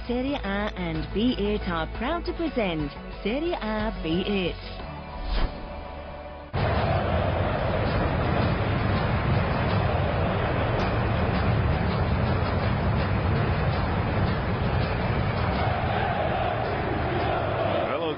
Serie A and B8 are proud to present Serie A B8.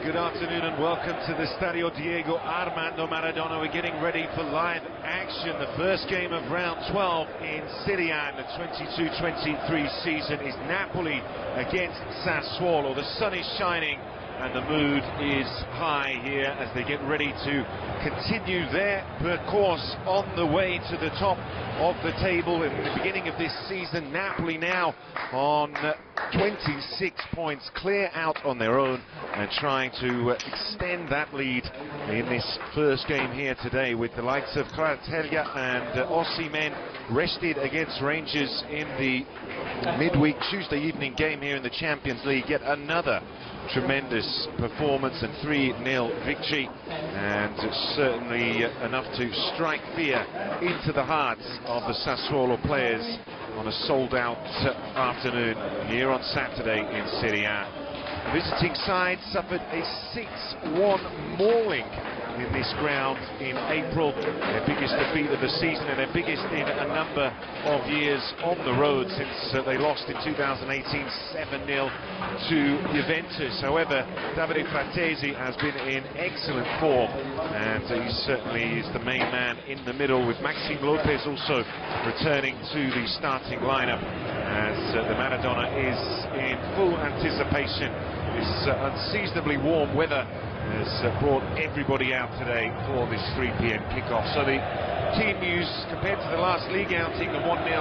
Good afternoon and welcome to the Stadio Diego Armando Maradona. We're getting ready for live action. The first game of round 12 in Serie A in the 22-23 season is Napoli against Sassuolo. The sun is shining and the mood is high here as they get ready to continue their course on the way to the top of the table. In the beginning of this season, Napoli now on 26 points, clear out on their own and trying to extend that lead in this first game here today, with the likes of Kvaratskhelia and Osimhen rested against Rangers in the midweek Tuesday evening game here in the Champions League. Yet another tremendous performance and 3-0 victory, and certainly enough to strike fear into the hearts of the Sassuolo players on a sold-out afternoon here on Saturday in Serie A. The visiting side suffered a 6-1 mauling in this ground in April, their biggest defeat of the season and their biggest in a number of years on the road since they lost in 2018 7-0 to Juventus. However, Davide Frattesi has been in excellent form, and he certainly is the main man in the middle, with Maxime Lopez also returning to the starting lineup as the Maradona is in full anticipation. This unseasonably warm weather has brought everybody out today for this 3 p.m. kickoff. So the team news compared to the last league outing, the 1-0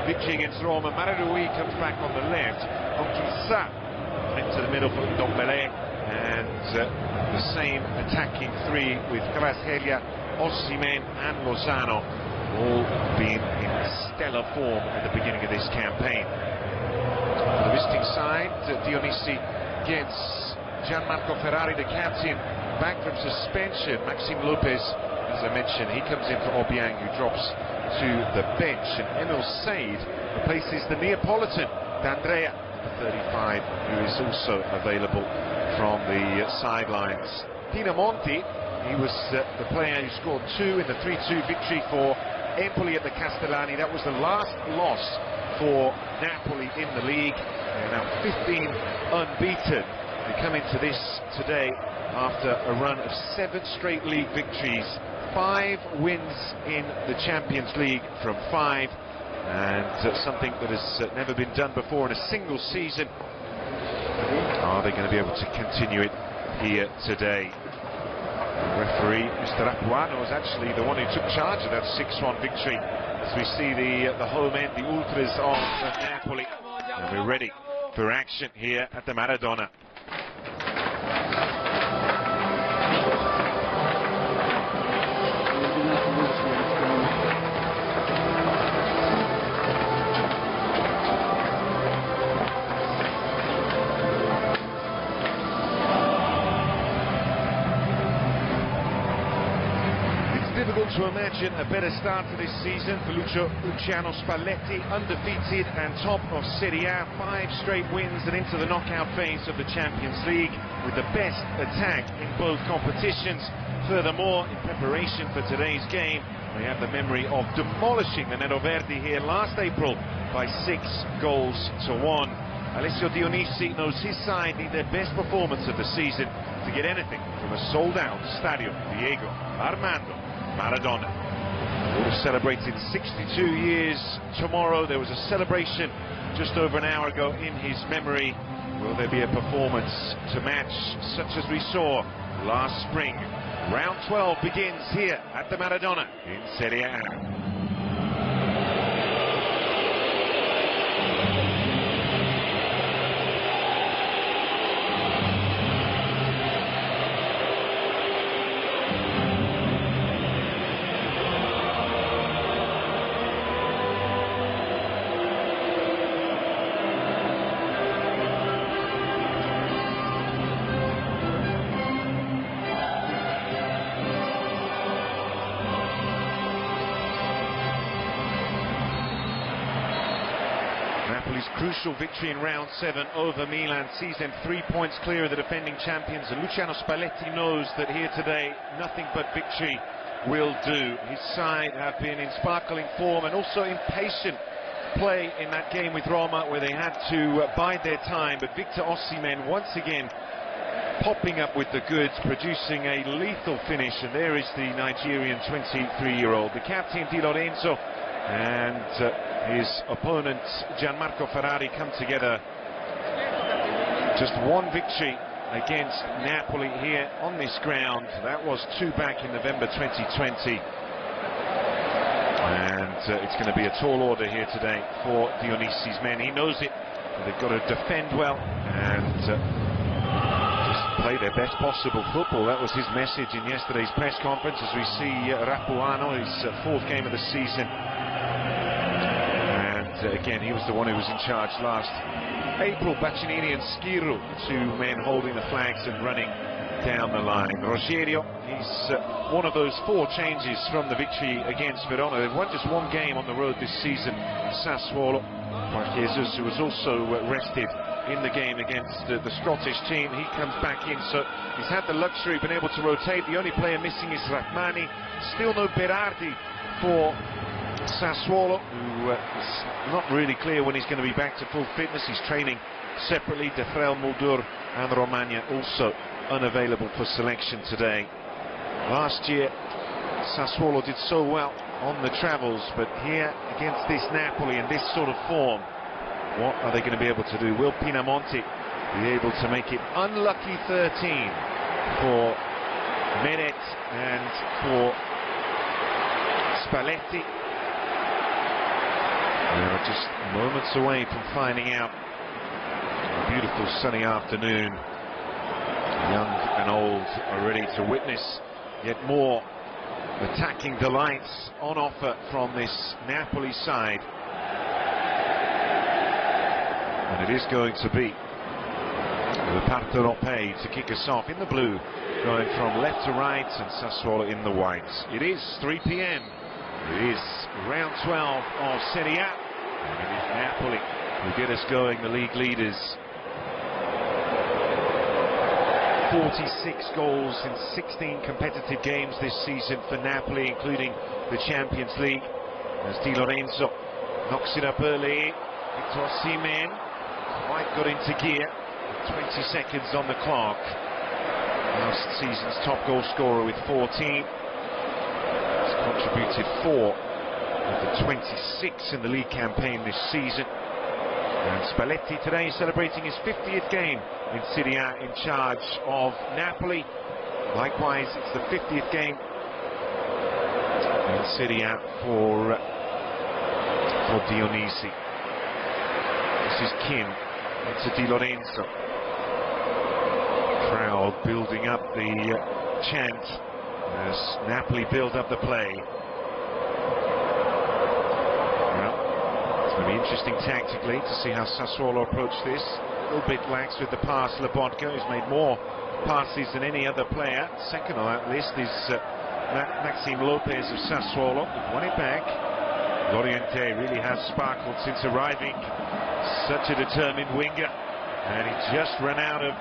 victory against Roma. Maradona comes back on the left, Conquista into the middle for Ndombele, and the same attacking three with Kvaratskhelia, Osimhen and Lozano, all being in stellar form at the beginning of this campaign. On the visiting side, Dionisi against Gianmarco Ferrari, the captain, back from suspension. Maxime Lopez, as I mentioned, he comes in for Obiang, who drops to the bench, and Emil Said replaces the Neapolitan D'Andrea, the 35, who is also available from the sidelines. Pinamonti, he was the player who scored 2 in the 3-2 victory for Empoli at the Castellani. That was the last loss for Napoli in the league. They're now 15 unbeaten. They come into this today after a run of 7 straight league victories, 5 wins in the Champions League from 5, and something that has never been done before in a single season. Are they going to be able to continue it here today? The referee, Mr. Rapuano, is actually the one who took charge of that 6-1 victory, as we see the home end, the Ultras of Napoli, and we're ready for action here at the Maradona. Difficult to imagine a better start to this season for Luciano Spalletti, undefeated and top of Serie A, 5 straight wins and into the knockout phase of the Champions League with the best attack in both competitions. Furthermore, in preparation for today's game, they have the memory of demolishing the Neroverdi here last April by 6-1. Alessio Dionisi knows his side need their best performance of the season to get anything from a sold-out Stadio Diego Armando Maradona. Would have celebrated 62 years tomorrow. There was a celebration just over an hour ago in his memory. Will there be a performance to match such as we saw last spring? Round 12 begins here at the Maradona in Serie A. Napoli's crucial victory in round 7 over Milan sees them 3 points clear of the defending champions, and Luciano Spalletti knows that here today nothing but victory will do. His side have been in sparkling form and also in patient play in that game with Roma, where they had to bide their time, but Victor Osimhen once again popping up with the goods, producing a lethal finish, and there is the Nigerian 23-year-old. The captain Di Lorenzo and his opponent Gianmarco Ferrari come together. Just one victory against Napoli here on this ground. That was 2 back in November 2020. And it's going to be a tall order here today for Dionisi's men. He knows it. They've got to defend well and just play their best possible football. That was his message in yesterday's press conference, as we see Rapuano, his 4th game of the season. And again, he was the one who was in charge last April. Baccinini and Schirru, 2 men holding the flags and running down the line. Rogerio, he's one of those 4 changes from the victory against Verona. They've won just 1 game on the road this season. Sassuolo. Jesus, who was also rested in the game against the Scottish team, he comes back in, so he's had the luxury, been able to rotate. The only player missing is Rahmani. Still no Berardi for Sassuolo, who is not really clear when he's going to be back to full fitness. He's training separately. De Frel, Muldur and Romagna also unavailable for selection today. Last year Sassuolo did so well on the travels, but here against this Napoli and this sort of form, what are they going to be able to do? Will Pinamonti be able to make it unlucky 13 for Meret and for Spalletti? They're just moments away from finding out. A beautiful sunny afternoon. Young and old are ready to witness yet more attacking delights on offer from this Napoli side. And it is going to be the Partenopei to kick us off in the blue, going from left to right, and Sassuolo in the white. It is 3 p.m. It is round 12 of Serie A, and it is Napoli who get us going, the league leaders. 46 goals in 16 competitive games this season for Napoli, including the Champions League. As Di Lorenzo knocks it up early, Victor Osimhen quite got into gear. 20 seconds on the clock. Last season's top goal scorer with 14. He's contributed 4 of the 26 in the league campaign this season. And Spalletti today celebrating his 50th game in Serie A in charge of Napoli. Likewise, it's the 50th game in Serie A for Dionisi. This is Kin into Di Lorenzo. Crowd building up the chant as Napoli build up the play. It's going to be interesting tactically to see how Sassuolo approach this. A little bit lax with the pass. Lobotka, who's made more passes than any other player. Second on that list is Maxime Lopez of Sassuolo. They've won it back. Loriente really has sparkled since arriving. Such a determined winger. And he just ran out of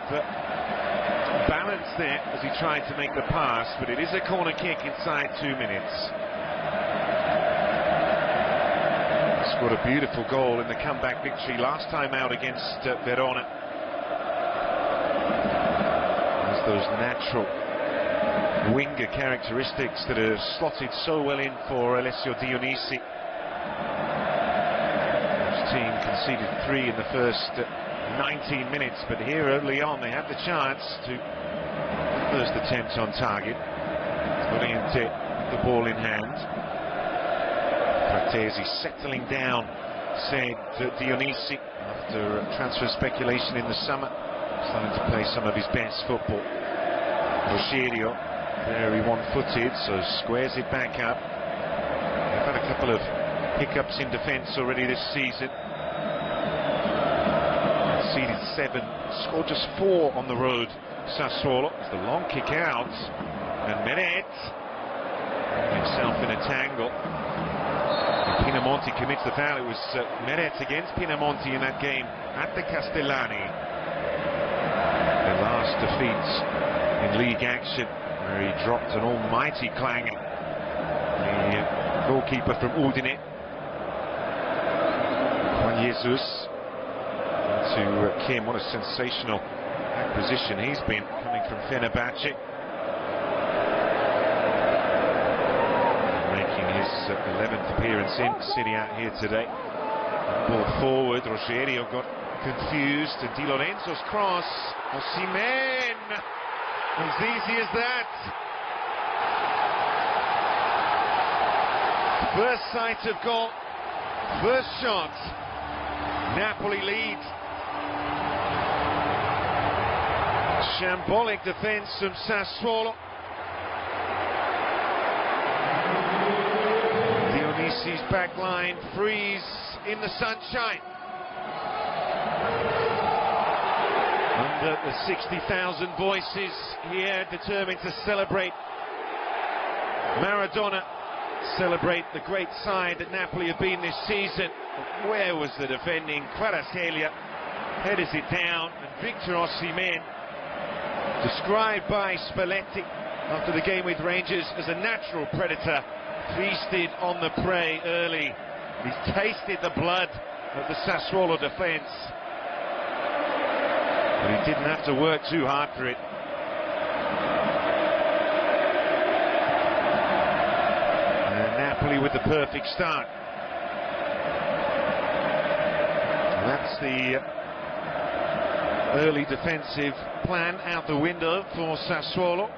balance there as he tried to make the pass. But it is a corner kick inside 2 minutes. Scored a beautiful goal in the comeback victory last time out against Verona. There's those natural winger characteristics that are slotted so well in for Alessio Dionisi. His team conceded 3 in the first 19 minutes, but here early on they had the chance to first attempt on target. Oriente, the ball in hand. Fratesi settling down, said Dionisi, after transfer speculation in the summer, starting to play some of his best football. Rogerio, very one-footed, so squares it back up. They've had a couple of hiccups in defence already this season. Conceded 7, scored just 4 on the road. Sassuolo, it's the long kick out, and Meret himself in a tangle. Pinamonti commits the foul. It was Meret against Pinamonti in that game at the Castellani. Their last defeat in league action, where he dropped an almighty clanging. The goalkeeper from Udine, Juan Jesus, to Kim. What a sensational acquisition he's been, coming from Fenerbahce. Making his 11th appearance in Serie A here today. Ball forward, Rogerio got confused, and Di Lorenzo's cross. Osimhen! As easy as that. First sight of goal, first shot. Napoli lead. Shambolic defence from Sassuolo. Dionisi's back line freeze in the sunshine. Under the 60,000 voices here, determined to celebrate Maradona, celebrate the great side that Napoli have been this season. But where was the defending? Kvaratskhelia headers it down, and Victor Osimhen, described by Spalletti after the game with Rangers as a natural predator, feasted on the prey early. He's tasted the blood of the Sassuolo defence, but he didn't have to work too hard for it. And Napoli with the perfect start. And that's the early defensive plan out the window for Sassuolo.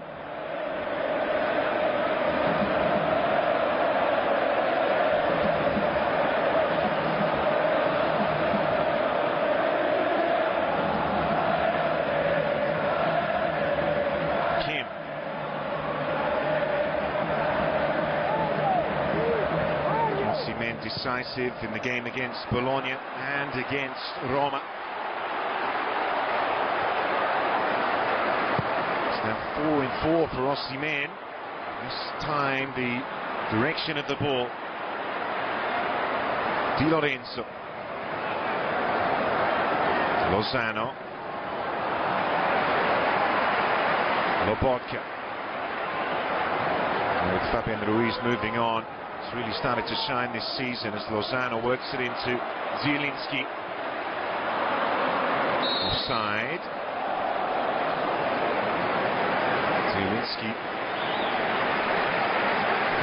Kim. Osimhen decisive in the game against Bologna and against Roma. Now 4-in-4 for Osimhen. This time the direction of the ball. Di Lorenzo. Lozano. Lobotka. And with Fabian Ruiz moving on, it's really started to shine this season as Lozano works it into Zielinski. Offside. Zielinski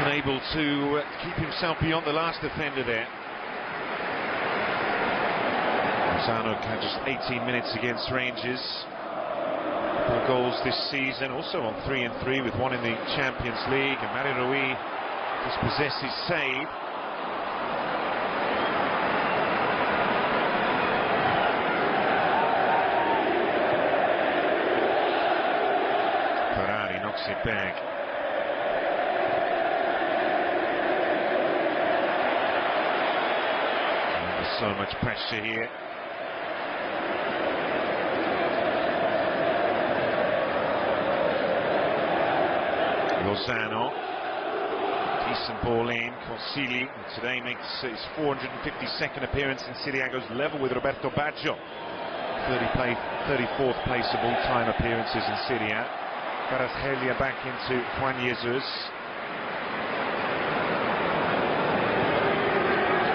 unable to keep himself beyond the last defender there. Lozano had just 18 minutes against Rangers. 4 goals this season, also on 3-3 with 1 in the Champions League. And Mario Rui just possesses save. Knocks it back. And there's so much pressure here. Lozano, decent ball in. Consigli today makes his 452nd appearance in Serie A, goes level with Roberto Baggio. 34th place of all-time appearances in Serie A. Kvaratskhelia back into Juan Jesus.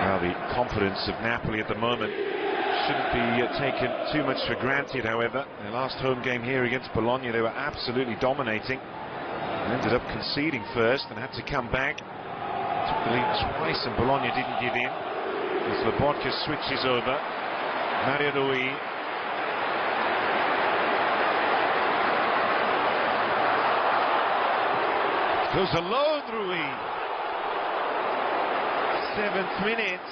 Well, the confidence of Napoli at the moment shouldn't be taken too much for granted, however. Their last home game here against Bologna, they were absolutely dominating. And ended up conceding first and had to come back. Took the lead twice and Bologna didn't give in. As Lobotka switches over. Mario Rui. Goes alone, Rui. 7th minute.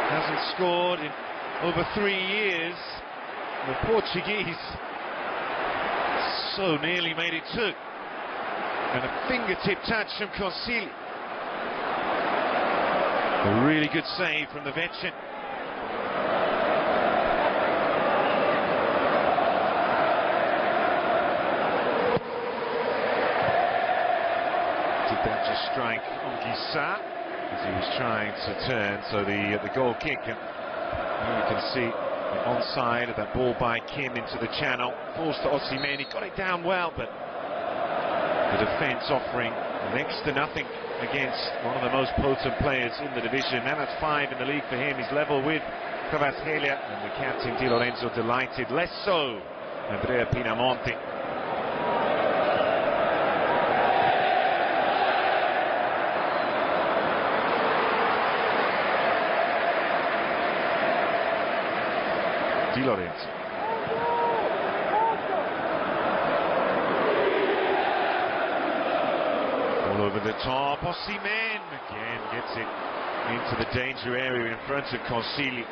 Hasn't scored in over 3 years. The Portuguese so nearly made it 2. And a fingertip touch from Consigli. A really good save from the veteran. Did that just strike on Guissa? as he was trying to turn. So the goal kick, and you can see the onside of that ball by Kim into the channel. Falls to Osimhen. He got it down well, but the defence offering next to nothing against one of the most potent players in the division. Now that's 5 in the league for him. He's level with Kvaratskhelia, and the captain Di Lorenzo delighted. Less so Andrea Pinamonti. Di Lorenzo. All over the top. Osimhen again gets it into the danger area in front of Consigli.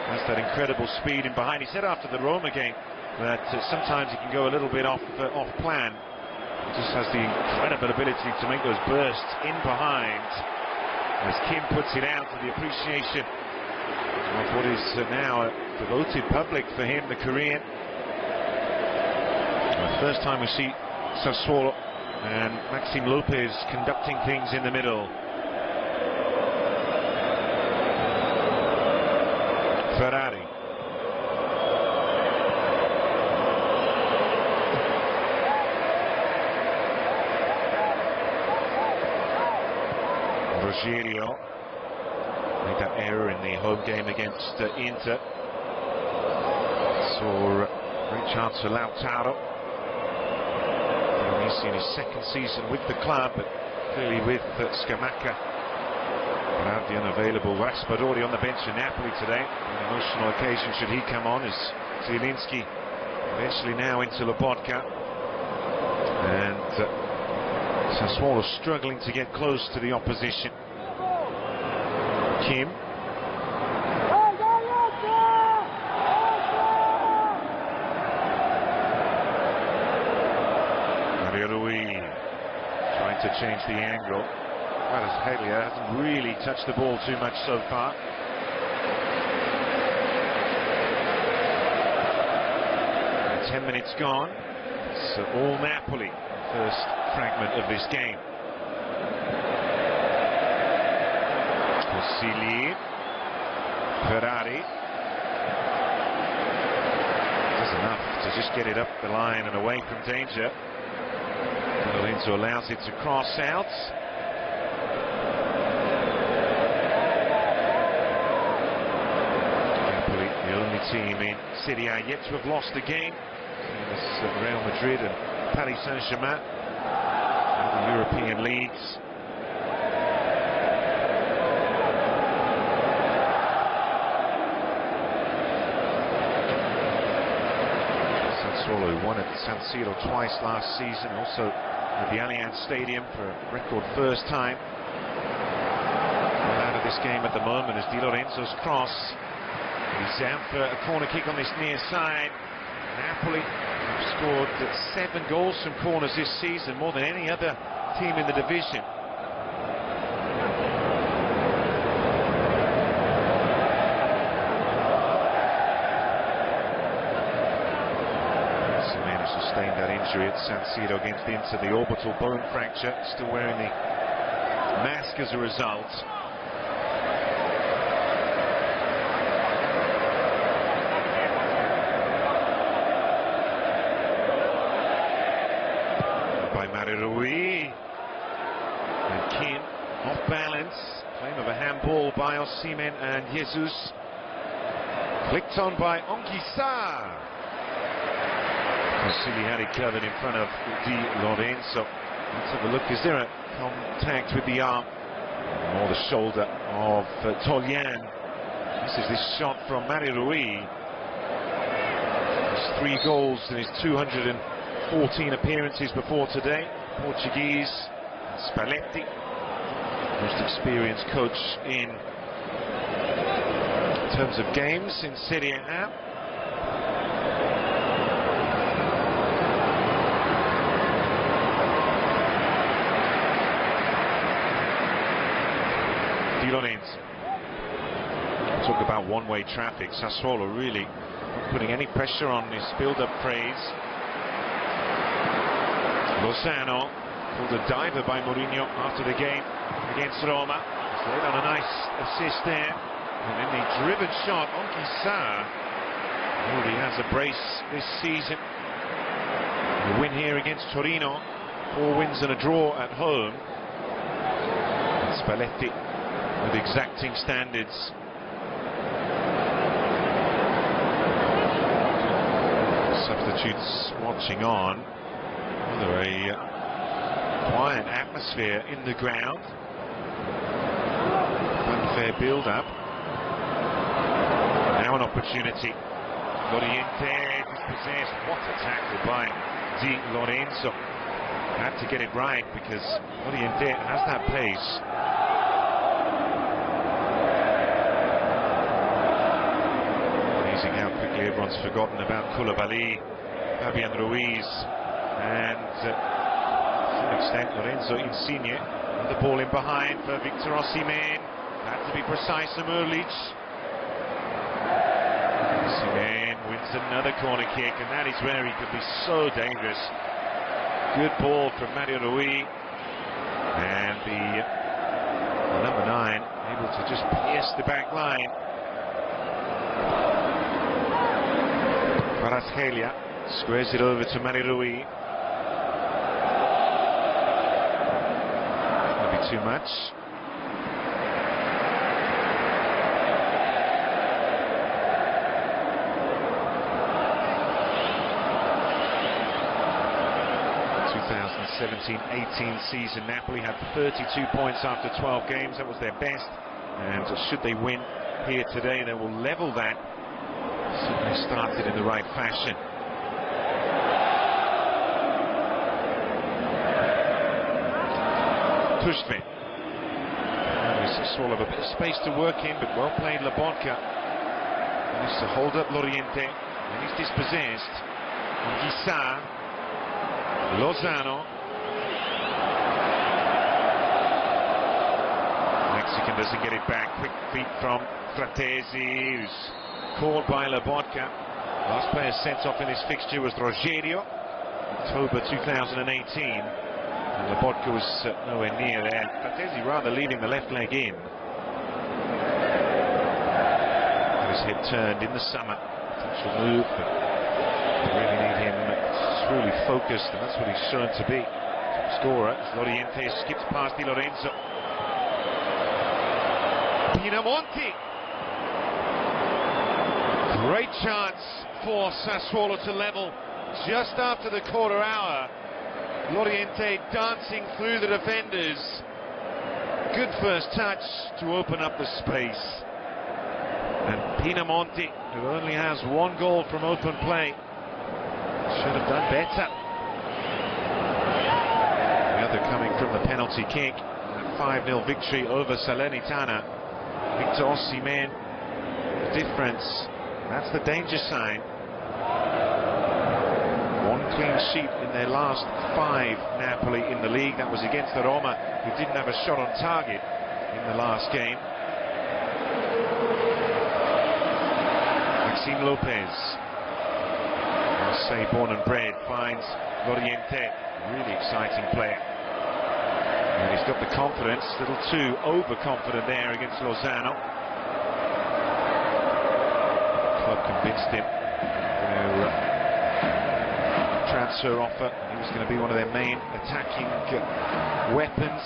Has that incredible speed in behind. He said after the Roma game that sometimes he can go a little bit off plan. He just has the incredible ability to make those bursts in behind. As Kim puts it out to the appreciation of what is now a devoted public for him, the Korean. The first time we see Sassuolo and Maxime Lopez conducting things in the middle. Ferrari. Rogerio made that error in the home game against Inter. Saw great chance for Lautaro. He's in his second season with the club, but clearly with Scamacca proudly unavailable. Raspadori on the bench for Napoli today. An emotional occasion should he come on, as Zielinski eventually now into Lobotka. And Sassuolo struggling to get close to the opposition. Kim. Mario Rui trying to change the angle. Kvaratskhelia hasn't really touched the ball too much so far. And 10 minutes gone. It's all Napoli. First fragment of this game. Consigli. Ferrari. Does enough to just get it up the line and away from danger. Lorenzo allows it to cross out. Napoli, the only team in Serie A yet to have lost a game. Real Madrid and Paris Saint-Germain in the European leagues. Sassuolo won at San Siro twice last season, also at the Allianz Stadium for a record first time. Well out of this game at the moment is Di Lorenzo's cross. He's out for a corner kick on this near side. Napoli have scored 7 goals from corners this season, more than any other team in the division. Osimhen sustained that injury at San Siro against Inter, the orbital bone fracture, still wearing the mask as a result. Mario Rui, and Kim off balance. Claim of a handball by Osimhen, and Jesus clicked on by Anguissa. Consigli had it covered in front of Di Lorenzo. Let's have a look. Is there a contact with the arm or the shoulder of Tolyan? This is this shot from Mario Rui. His 3 goals in his 214 appearances before today. Portuguese Spalletti, most experienced coach in terms of games in Serie A. Di Lorenzo. Talk about one-way traffic. Sassuolo really not putting any pressure on this build-up phase. Lozano called a diver by Mourinho after the game against Roma. Played on a nice assist there. And then the driven shot, Onkisa already has a brace this season. The win here against Torino, 4 wins and a draw at home. Spalletti with exacting standards. Substitutes watching on. Rather a quiet atmosphere in the ground. Unfair build-up. Now an opportunity. Loriente dispossessed. What a tackle by Di Lorenzo. Had to get it right because Loriente has that pace. Amazing how quickly everyone's forgotten about Koulibaly, Fabian Ruiz, and to some extent Lorenzo Insigne. The ball in behind for Victor Osimhen. Had to be precise from Erlich. Osimhen wins another corner kick, and that is where he could be so dangerous. Good ball from Mario Rui, and the number 9 able to just pierce the back line. Kvaratskhelia squares it over to Mario Rui. That'll be too much. 2017-18 season, Napoli had 32 points after 12 games. That was their best, and should they win here today, they will level that. Certainly started in the right fashion. Tushvin. Sassuolo have a bit of space to work in, but well played Lobotka. Managed to hold up Loriente, and he's dispossessed. Guissa. Lozano. Mexican doesn't get it back. Quick feet from Fratesi, who's called by Lobotka. Last player sent off in this fixture was Rogerio, October 2018. And Lobotka was nowhere near there. Fratesi rather leaving the left leg in. Got his head turned in the summer. Potential move, but they really need him truly focused, and that's what he's shown to be. Top scorer. Loriente skips past Di Lorenzo. Pinamonti. Great chance for Sassuolo to level just after the quarter hour. Loriente dancing through the defenders. Good first touch to open up the space. And Pinamonti, who only has 1 goal from open play, should have done better. The other coming from the penalty kick. A 5-0 victory over Salernitana. Victor Osimhen, the difference. That's the danger sign. 1 clean sheet in their last 5, Napoli, in the league. That was against the Roma, who didn't have a shot on target in the last game. Maxime Lopez, Marseille born and bred, finds Loriente. Really exciting player. And he's got the confidence, a little too overconfident there against Lozano. The club convinced him to transfer offer. He was going to be one of their main attacking weapons.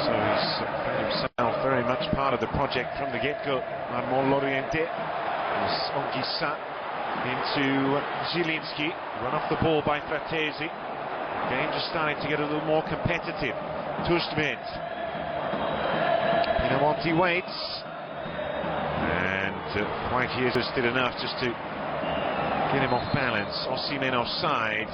So he's found himself very much part of the project from the get-go. Armand Loriente. Onguissa into Zielinski. Run off the ball by Fratesi. Game just starting to get a little more competitive. Tushvin. Pinamonti waits. And quite here just did enough just to get him off balance. Osimhen offside.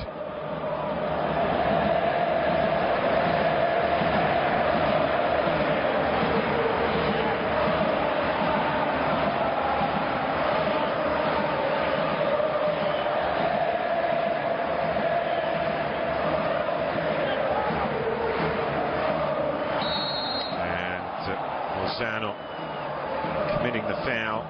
Lozano committing the foul.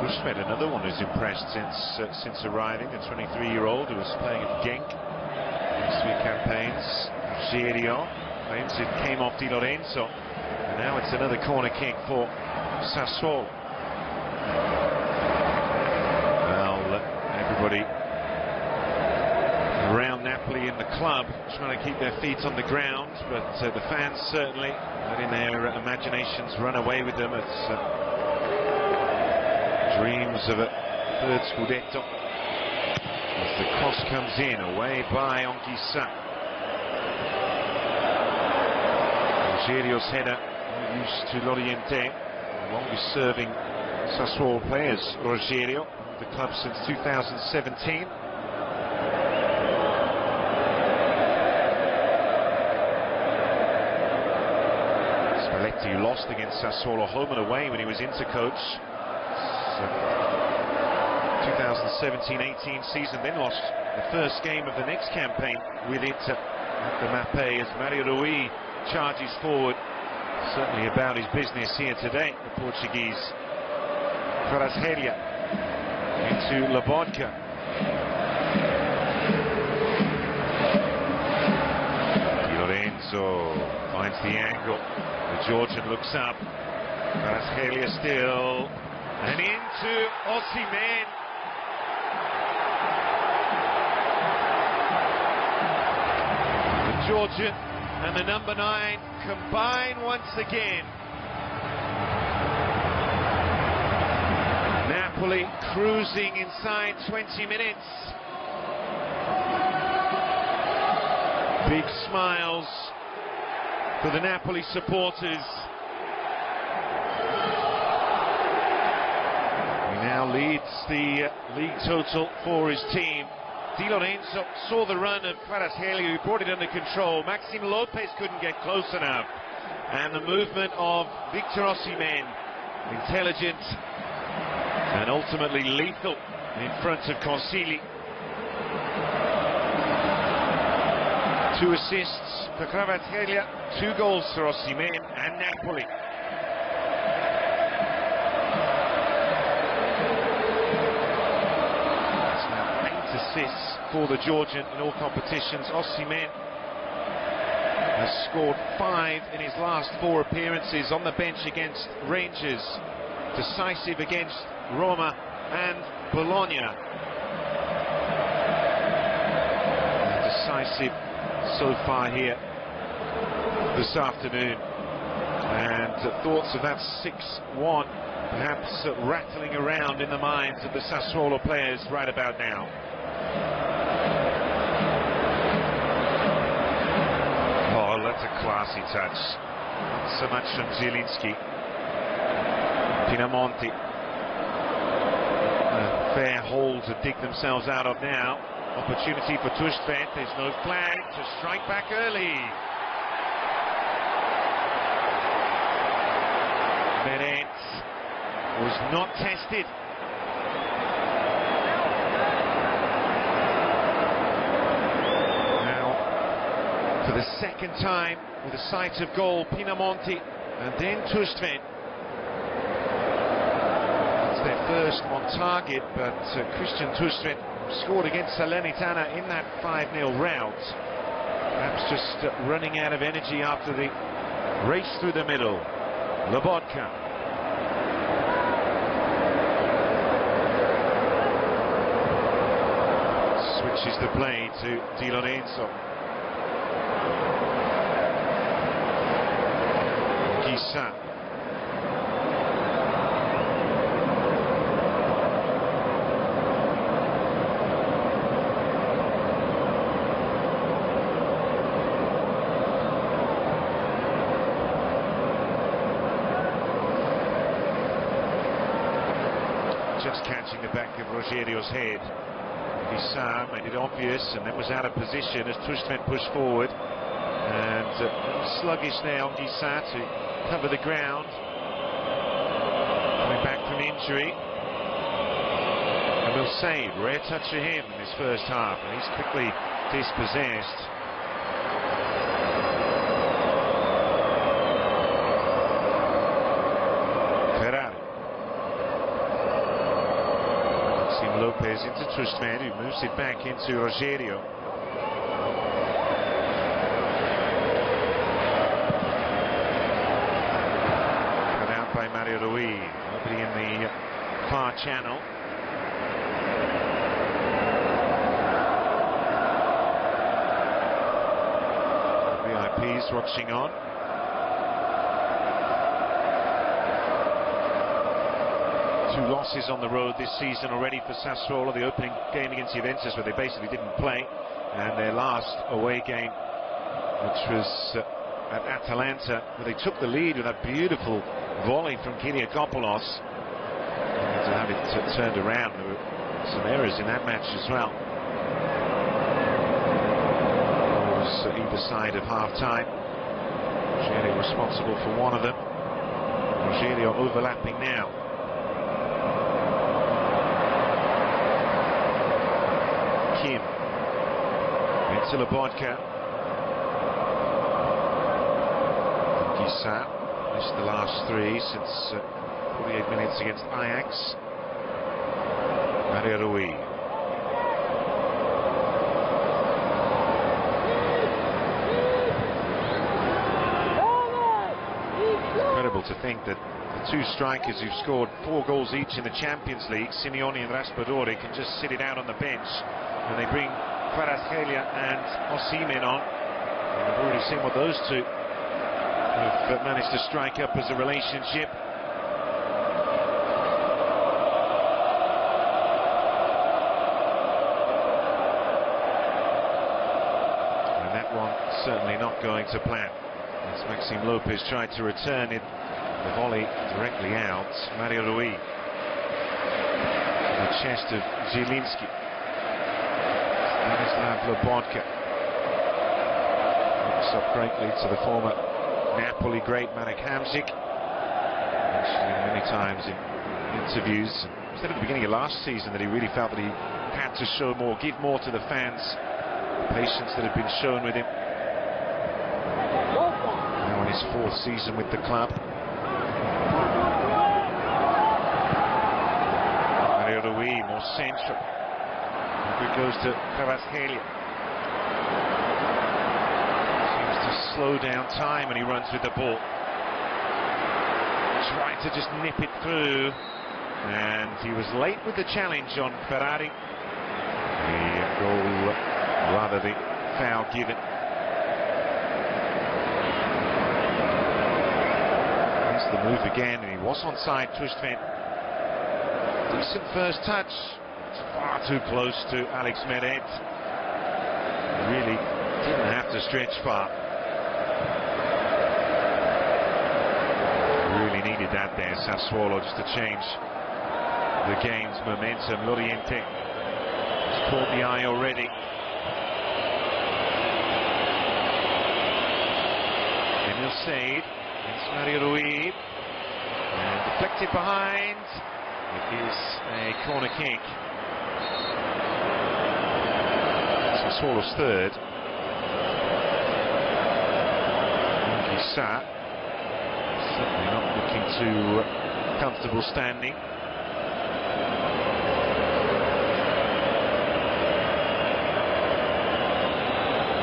Tushvin another one who's impressed since arriving, a 23-year-old who was playing at Genk in 3 campaigns. Rogerio claims it came off Di Lorenzo, and now it's another corner kick for Sassuolo. Well, everybody around Napoli in the club trying to keep their feet on the ground, but the fans certainly letting their imaginations run away with them. It's dreams of a third Scudetto. As the cross comes in, away by Anguissa. Rogerio's header, used to Loriente, the longest serving Sassuolo players, Rogerio, the club since 2017. Spalletti lost against Sassuolo home and away when he was Inter-coach. 2017-18 season, then lost the first game of the next campaign with Inter at the Mapei as Mario Rui charges forward. Certainly about his business here today, the Portuguese. Kvaratskhelia into Lobotka. Di Lorenzo finds the angle. The Georgian looks up. Kvaratskhelia still. And into Osimhen. The Georgian and the number 9 combine once again. Napoli cruising inside 20 minutes. Big smiles for the Napoli supporters. He now leads the league total for his team. Di Lorenzo saw the run of Kvaratskhelia, who brought it under control. Maxime Lopez couldn't get close enough. And the movement of Victor Osimhen, intelligent and ultimately lethal in front of Consigli. 2 assists for Kvaratskhelia, 2 goals for Osimhen and Napoli. Assists for the Georgian in all competitions. Osimhen has scored 5 in his last 4 appearances, on the bench against Rangers, decisive against Roma and Bologna, and decisive so far here this afternoon. And thoughts of that 6-1 perhaps rattling around in the minds of the Sassuolo players right about now. Oh, that's a classy touch. Not so much from Zielinski. Pinamonti. A fair hole to dig themselves out of now. Opportunity for Tushvet. There's no flag to strike back early. Meret was not tested. For the second time with a sight of goal, Pinamonti and then Tushvet. It's their first on target, but Christian Tushvet scored against Salernitana in that 5-0 rout. Perhaps just running out of energy after the race through the middle. Lobotka. Switches the play to Di Lorenzo. Anguissa. Just catching the back of Rogerio's head. Anguissa made it obvious and then was out of position as Tushvet pushed forward. And a little sluggish there, Anguissa, to cover the ground. Coming back from injury. And will save. Rare touch for him in this first half, and he's quickly dispossessed. Lopez into Trustman, who moves it back into Rogerio. Cut out by Mario Rui. Nobody in the far channel. VIPs watching on. Two losses on the road this season already for Sassuolo. The opening game against Juventus, where they basically didn't play, and their last away game, which was at Atalanta, where they took the lead with that beautiful volley from Kyriakopoulos. And to have it turned around, there were some errors in that match as well. Goals either side of half-time. Rogerio responsible for one of them. Rogerio overlapping now. Kim into Lobotka. Gisa missed the last three since 48 minutes against Ajax. Mario Rui. Incredible to think that the two strikers who've scored 4 goals each in the Champions League, Simeone and Raspadori, can just sit it out on the bench. And they bring Kvaratskhelia and Osimhen on. And we've already seen what those two have managed to strike up as a relationship. And that one certainly not going to plan. As Maxime Lopez tried to return it, the volley directly out. Mario Rui. The chest of Zielinski. Lobotka looks up greatly to the former Napoli great Marek Hamsik. Mentioning many times in interviews, he said at the beginning of last season that he really felt that he had to show more, give more to the fans. The patience that had been shown with him. Now in his 4th season with the club. Mario Rui more central. It goes to Kvaratskhelia. Seems to slow down time when he runs with the ball. Tried to just nip it through, and he was late with the challenge on Ferrari. The goal, rather the foul given. That's the move again, and he was onside. Trustman. Decent first touch. Far too close to Alex Meret. Really didn't have to stretch far. Really needed that there, Sassuolo, just to change the game's momentum. Loriente has caught the eye already. Emil Said against Mario Rui. And deflected behind. It is a corner kick. Sassuolo's third. Gisa certainly not looking too comfortable standing.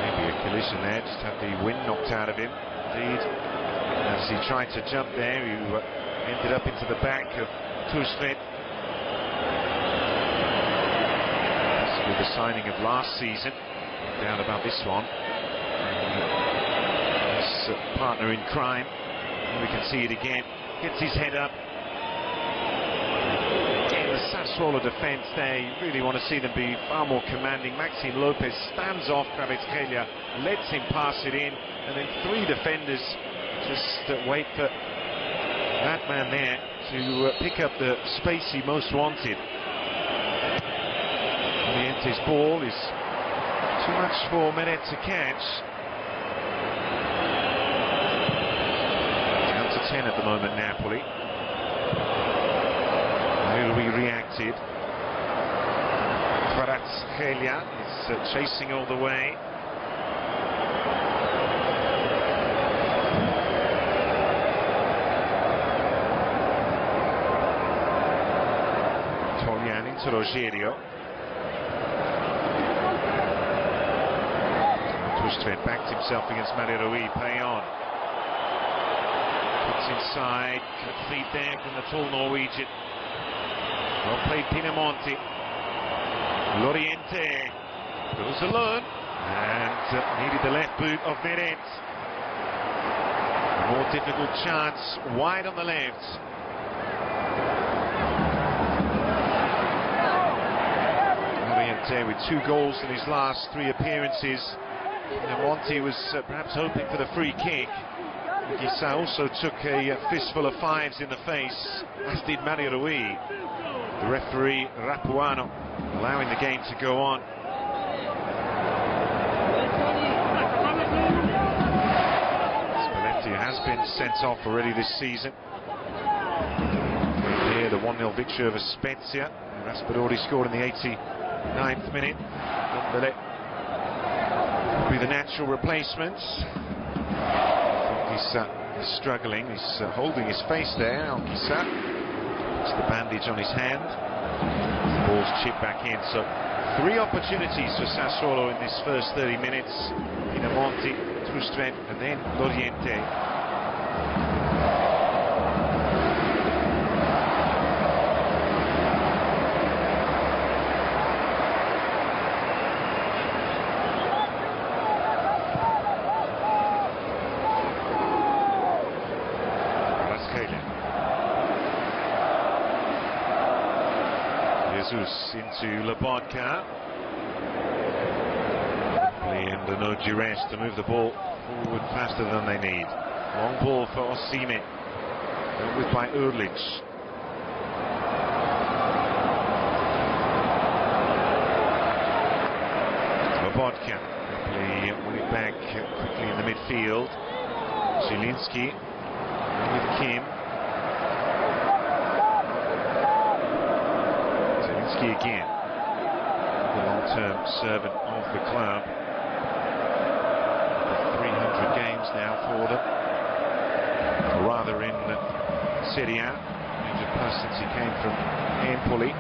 Maybe a collision there, just had the wind knocked out of him. Indeed, as he tried to jump there, he ended up into the back of Trustman. The signing of last season, no doubt about this one. His partner in crime, and we can see it again. Gets his head up. Again, the Sassuolo defence there, you really want to see them be far more commanding. Maxime Lopez stands off Kvaratskhelia, lets him pass it in, and then 3 defenders just wait for that man there to pick up the space he most wanted. His ball is too much for Meret to catch. Down to 10 at the moment, Napoli. Rui reacted. Kvaratskhelia is chasing all the way. Tolian into Rogerio. Trustvedt backed himself against Mario Rui, play on. Cuts inside, good feed there from the tall Norwegian. Well played Pinamonti. Loriente goes alone and needed the left boot of Meret. A more difficult chance, wide on the left. Loriente with 2 goals in his last 3 appearances. Pinamonti was perhaps hoping for the free kick. Guissa also took a fistful of 5s in the face, as did Mario Rui. The referee Rapuano allowing the game to go on. Spalletti has been sent off already this season. Here the 1-0 victory over Spezia. Raspadori scored in the 89th minute. Ndombele will be the natural replacement. Guissa is struggling. He's holding his face there. Guissa puts the bandage on his hand. The ball's chipped back in. So 3 opportunities for Sassuolo in this first 30 minutes. Pinamonti, Trustvedt and then Loriente. Jesus into Lobotka. And no duress to move the ball forward faster than they need. Long ball for Osimhen. Dealt with by Urlic. Lobotka. Win it back quickly in the midfield. Zielinski with Kim. Again, the long-term servant of the club. 300 games now for them, or rather in Serie A, 300+ since he came from Napoli.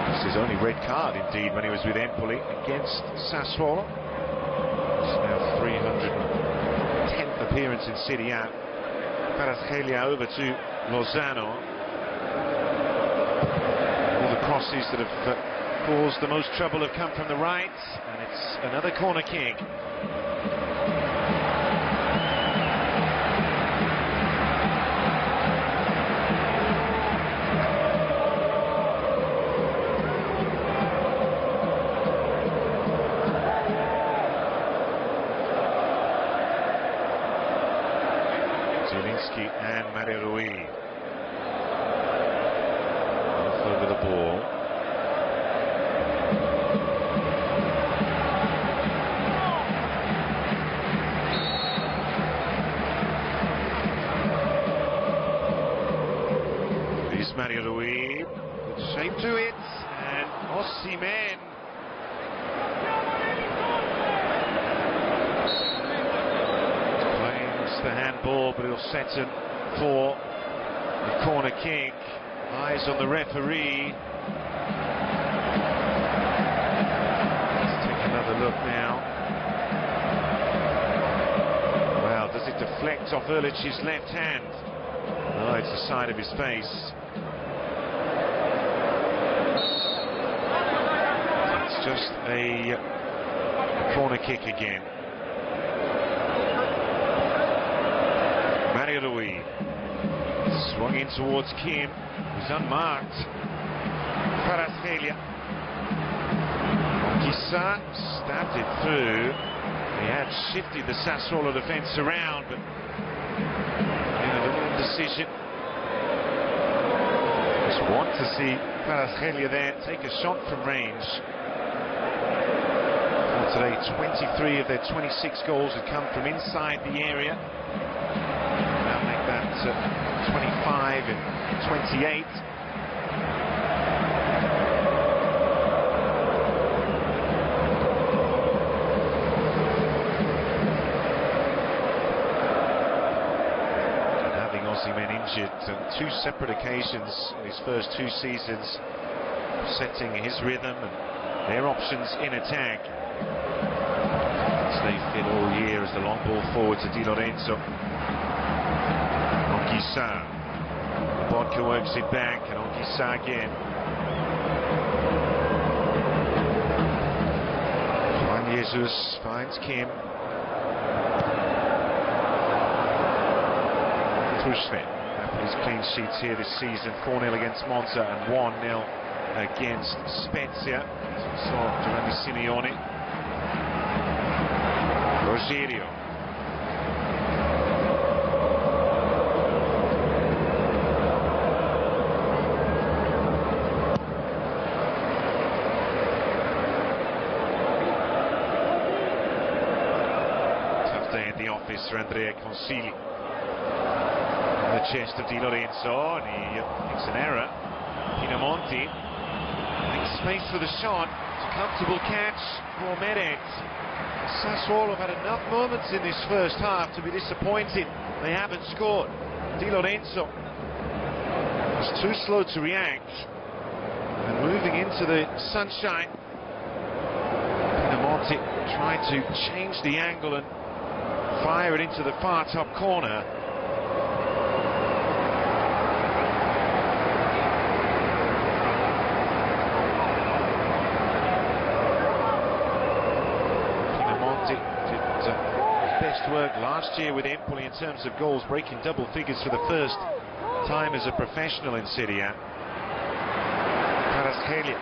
This is his only red card indeed when he was with Napoli against Sassuolo. It's now 310th appearance in Serie A. Kvaratskhelia over to Lozano. Crosses that have caused the most trouble have come from the right, and it's another corner kick. Zielinski and Mario Rui. Over the ball. Here's Mario Rui. Good shape to it, and Osimhen. Claims the handball, but he'll set it for the corner kick. Eyes on the referee. Let's take another look now. Well, does it deflect off Urlic's left hand? No, it's the side of his face. It's just a corner kick again. Mario Rui swung in towards Kim. He's unmarked. Kvaratskhelia. Guissa stabbed it through. He had shifted the Sassuolo defence around, but a little indecision. Just want to see Kvaratskhelia there take a shot from range. For today, 23 of their 26 goals have come from inside the area. Now make that 25 and 28. And having Osimhen injured on 2 separate occasions in his first 2 seasons, setting his rhythm and their options in attack. Stay fit all year as the long ball forward to Di Lorenzo. Anguissa. Vodka works it back, and Anguissa again. Juan Jesus finds Kim. Tushne. Napoli's clean sheets here this season: 4-0 against Monza and 1-0 against Spezia. So Giovanni Simeone. Rogerio. Tough day at the office for Andrea Consigli. The chest of Di Lorenzo, and he makes an error. Pinamonti makes space for the shot. It's a comfortable catch for Meret. Sassuolo have had enough moments in this first half to be disappointed they haven't scored. Di Lorenzo was too slow to react, and moving into the sunshine, Pinamonti tried to change the angle and fire it into the far top corner. Best work last year with Empoli in terms of goals, breaking double figures for the first time as a professional in Serie A. Kvaratskhelia.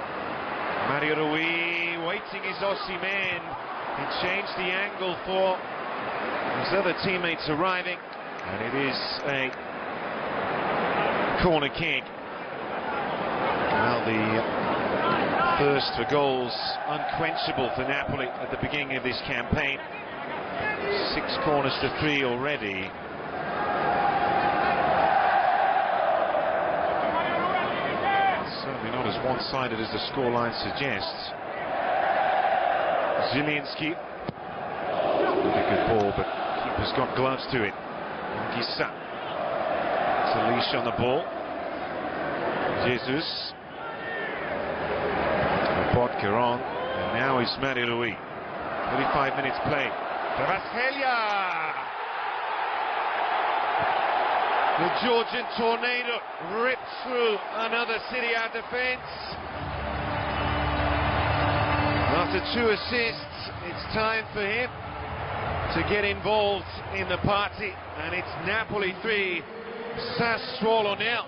Mario Rui waiting is Osimhen. He changed the angle for his other teammates arriving, and it is a corner kick. Well, the thirst for goals unquenchable for Napoli at the beginning of this campaign. 6 corners to 3 already. Certainly not as one-sided as the scoreline suggests. Zielinski. Really good ball, but keeper's got gloves to it. Anguissa. It's a leash on the ball. Jesus. Vodka on, and now it's Mario Rui. 35 minutes played. Kvaratskhelia! The Georgian tornado ripped through another Serie A defense. After 2 assists, it's time for him to get involved in the party, and it's Napoli 3, Sassuolo 0.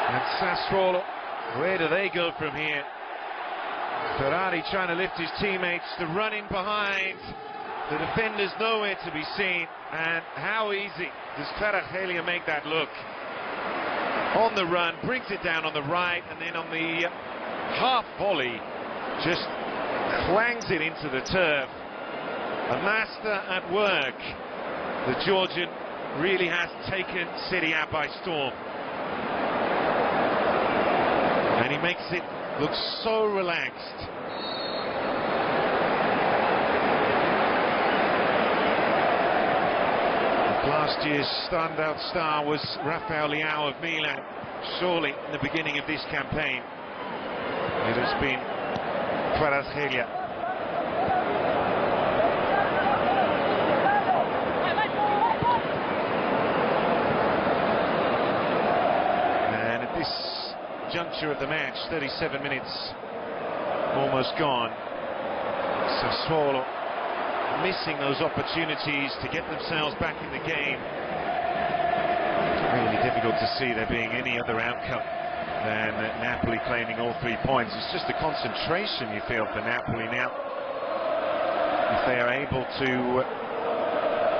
And Sassuolo, where do they go from here? Ferrari trying to lift his teammates, the run in behind, the defenders nowhere to be seen, and how easy does Kvaratskhelia make that look? On the run, brings it down on the right, and then on the half volley, just clangs it into the turf. A master at work. The Georgian really has taken Serie A by storm. And he makes it look so relaxed. Last year's standout star was Rafael Leao of Milan. Surely in the beginning of this campaign it has been Kvaratskhelia. And at this juncture of the match, 37 minutes almost gone, Sassuolo missing those opportunities to get themselves back in the game. Really difficult to see there being any other outcome than Napoli claiming all 3 points. It's just the concentration you feel for Napoli now. If they are able to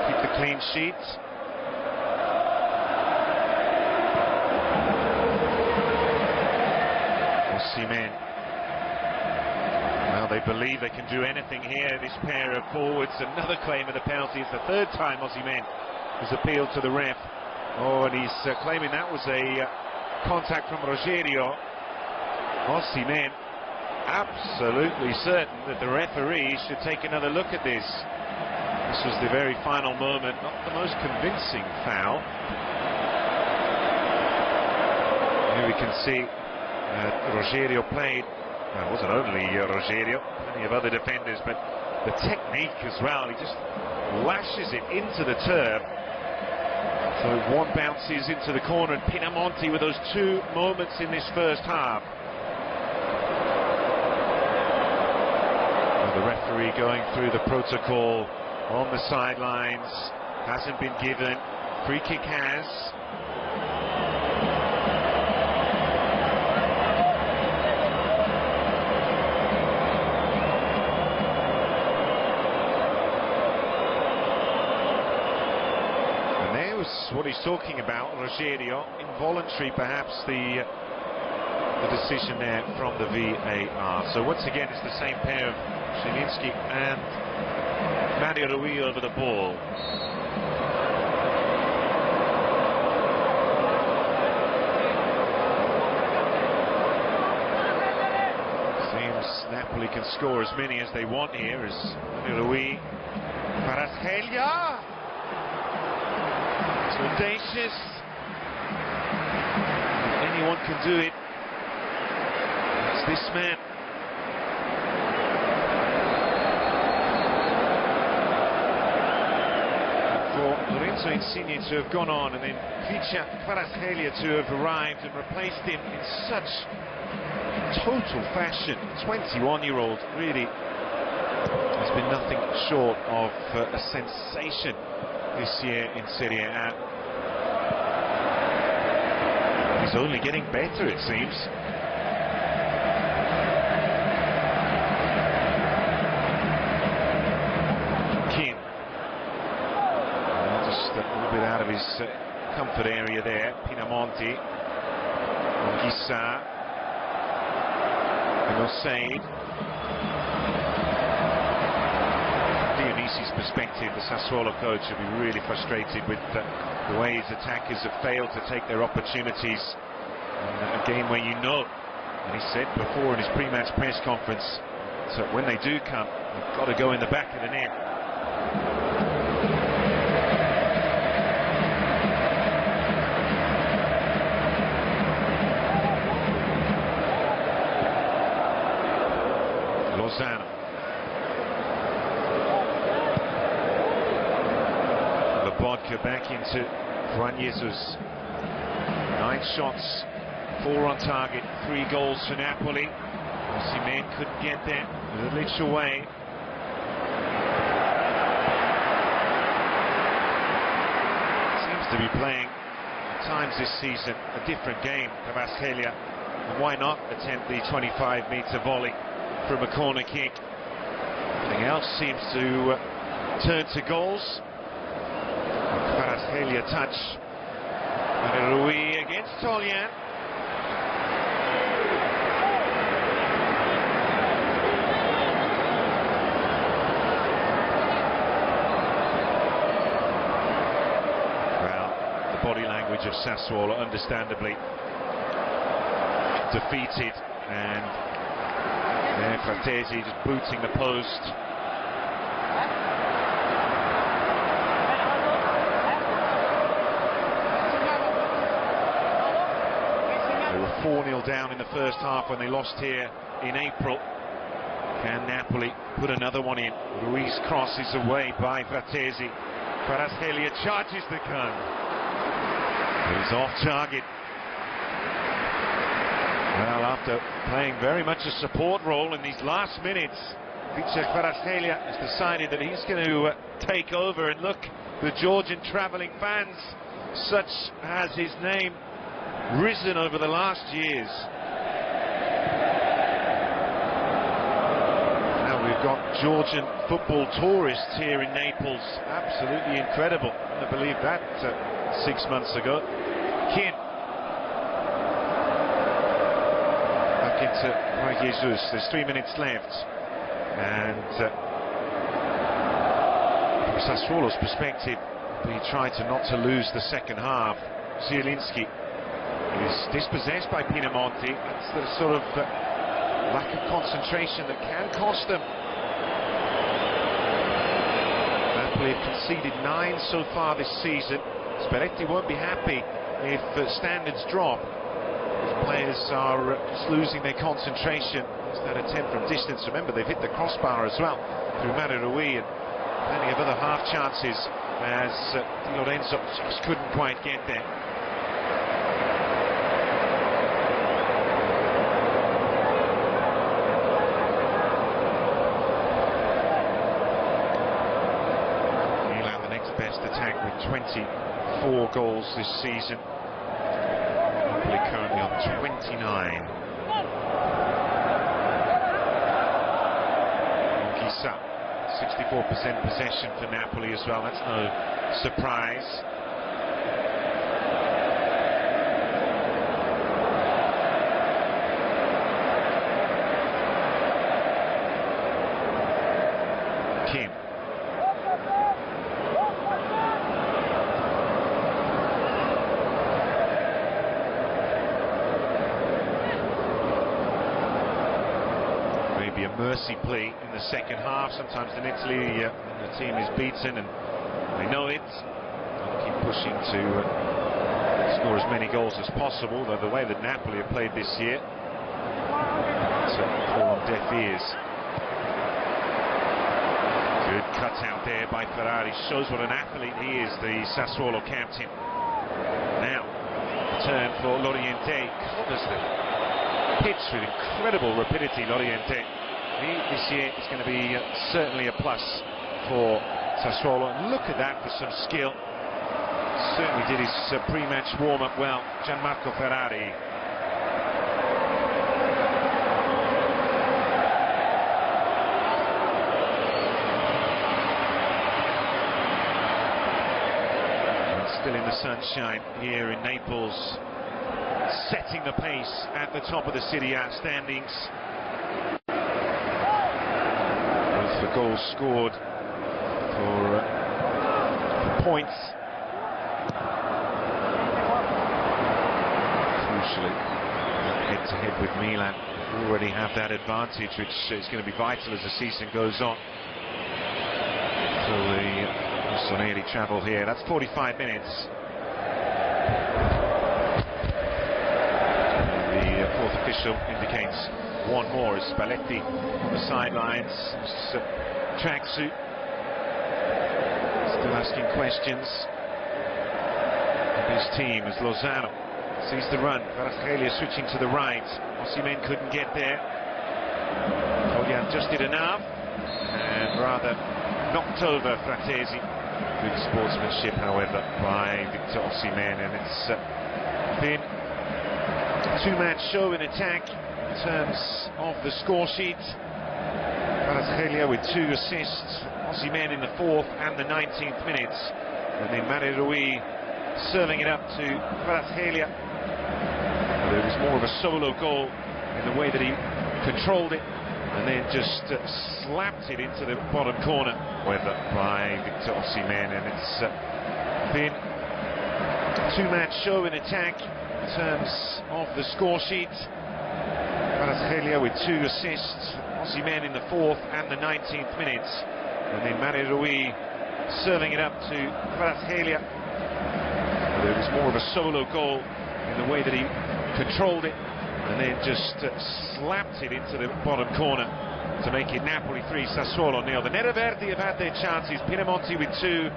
keep the clean sheet. Osimhen. Well, they believe they can do anything here, this pair of forwards. Another claim of the penalty. It's the 3rd time Osimhen has appealed to the ref. Oh, and he's claiming that was a contact from Rogerio. Osimhen absolutely certain that the referee should take another look at this. This was the very final moment, not the most convincing foul. Here we can see Rogerio played. Well, it wasn't only Rogerio, plenty of other defenders, but the technique as well. He just lashes it into the turf. So one bounces into the corner, and Pinamonti with those two moments in this first half. Well, the referee going through the protocol on the sidelines. Hasn't been given. Free kick has. What he's talking about, Rogerio, involuntary perhaps, the decision there from the VAR. So once again it's the same pair of Zielinski and Mario Rui over the ball. Seems Napoli can score as many as they want here as Mario Rui. Kvaratskhelia! Audacious. If anyone can do it, it's this man. For Lorenzo Insigne to have gone on and then Vicha Kvaratskhelia to have arrived and replaced him in such total fashion. 21-year-old really has been nothing short of a sensation this year in Serie A. He's only getting better, it seems. Kin. Just a little bit out of his comfort area there. Pinamonti. Gissa. And Osaid. Dionisi's perspective, the Sassuolo coach will be really frustrated with the way his attackers have failed to take their opportunities in a game where, and he said before in his pre-match press conference, so when they do come, they've got to go in the back of the net. Lozano. Vodka back into Juan Jesus. 9 shots, 4 on target, 3 goals for Napoli. Osimhen couldn't get there, a little inch away. Seems to be playing at times this season a different game, Kvaratskhelia. And why not attempt the 25-meter volley from a corner kick? Everything else seems to turn to goals. Kvaratskhelia touch. And Rui against Toljan. Well, the body language of Sassuolo understandably defeated, and there Fratesi just booting the post. They were 4-0 down in the first half when they lost here in April. Can Napoli put another one in? Ruiz crosses away by Fratesi. Kvaratskhelia charges the gun. He's off target. Well, after playing very much a support role in these last minutes, Vicha Kvaratskhelia has decided that he's going to take over, and look, the Georgian travelling fans, such has his name risen over the last years. Now we've got Georgian football tourists here in Naples. Absolutely incredible. I couldn't believe that 6 months ago. Kin. Back into Juan Jesus. There's 3 minutes left. And from Sassuolo's perspective, we tried not to lose the second half. Zielinski is dispossessed by Pinamonti. That's the sort of lack of concentration that can cost them. Napoli have conceded 9 so far this season. Spalletti won't be happy if standards drop. Players are just losing their concentration. It's that attempt from distance. Remember, they've hit the crossbar as well through Mario and plenty of other half chances as Di Lorenzo just couldn't quite get there. Milan, the next best attack with 24 goals this season. Napoli currently on 29. Chissà, 64% possession for Napoli as well. That's no surprise. Kim. A mercy plea in the second half. Sometimes in Italy the team is beaten and they know it. They'll keep pushing to score as many goals as possible, though the way that Napoli have played this year, it's fall on deaf ears. Good cutout there by Ferrari. Shows what an athlete he is, the Sassuolo captain. Now, turn for Loriente. Covers the pitch with incredible rapidity, Loriente. This year is going to be certainly a plus for Sassuolo. And look at that for some skill. Certainly did his pre-match warm-up well, Gianmarco Ferrari. And still in the sunshine here in Naples, setting the pace at the top of the Serie A standings. The goals scored for points. Crucially, head-to-head with Milan, already have that advantage, which is going to be vital as the season goes on. So the Rossoneri travel here. That's 45 minutes. The fourth official indicates one more as Spalletti on the sidelines. Tracksuit. Still asking questions of his team as Lozano sees the run. Kvaratskhelia switching to the right. Osimhen couldn't get there. Foggian just did enough and rather knocked over Fratesi. Good sportsmanship, however, by Victor Osimhen, and it's been a two-match show in attack. In terms of the score sheet, Kvaratskhelia with 2 assists, Osimhen in the 4th and the 19th minutes, and then Mario serving it up to Kvaratskhelia. It was more of a solo goal in the way that he controlled it and then just slapped it into the bottom corner, however, by Victor Osimhen, and it's been a two-match show in attack. In terms of the score sheet, Kvaratskhelia with 2 assists, Osimhen in the 4th and the 19th minutes, and then Mario serving it up to Kvaratskhelia. It was more of a solo goal in the way that he controlled it and then just slapped it into the bottom corner to make it Napoli 3, Sassuolo 0. The Neraverdi have had their chances. Pinamonti with 2,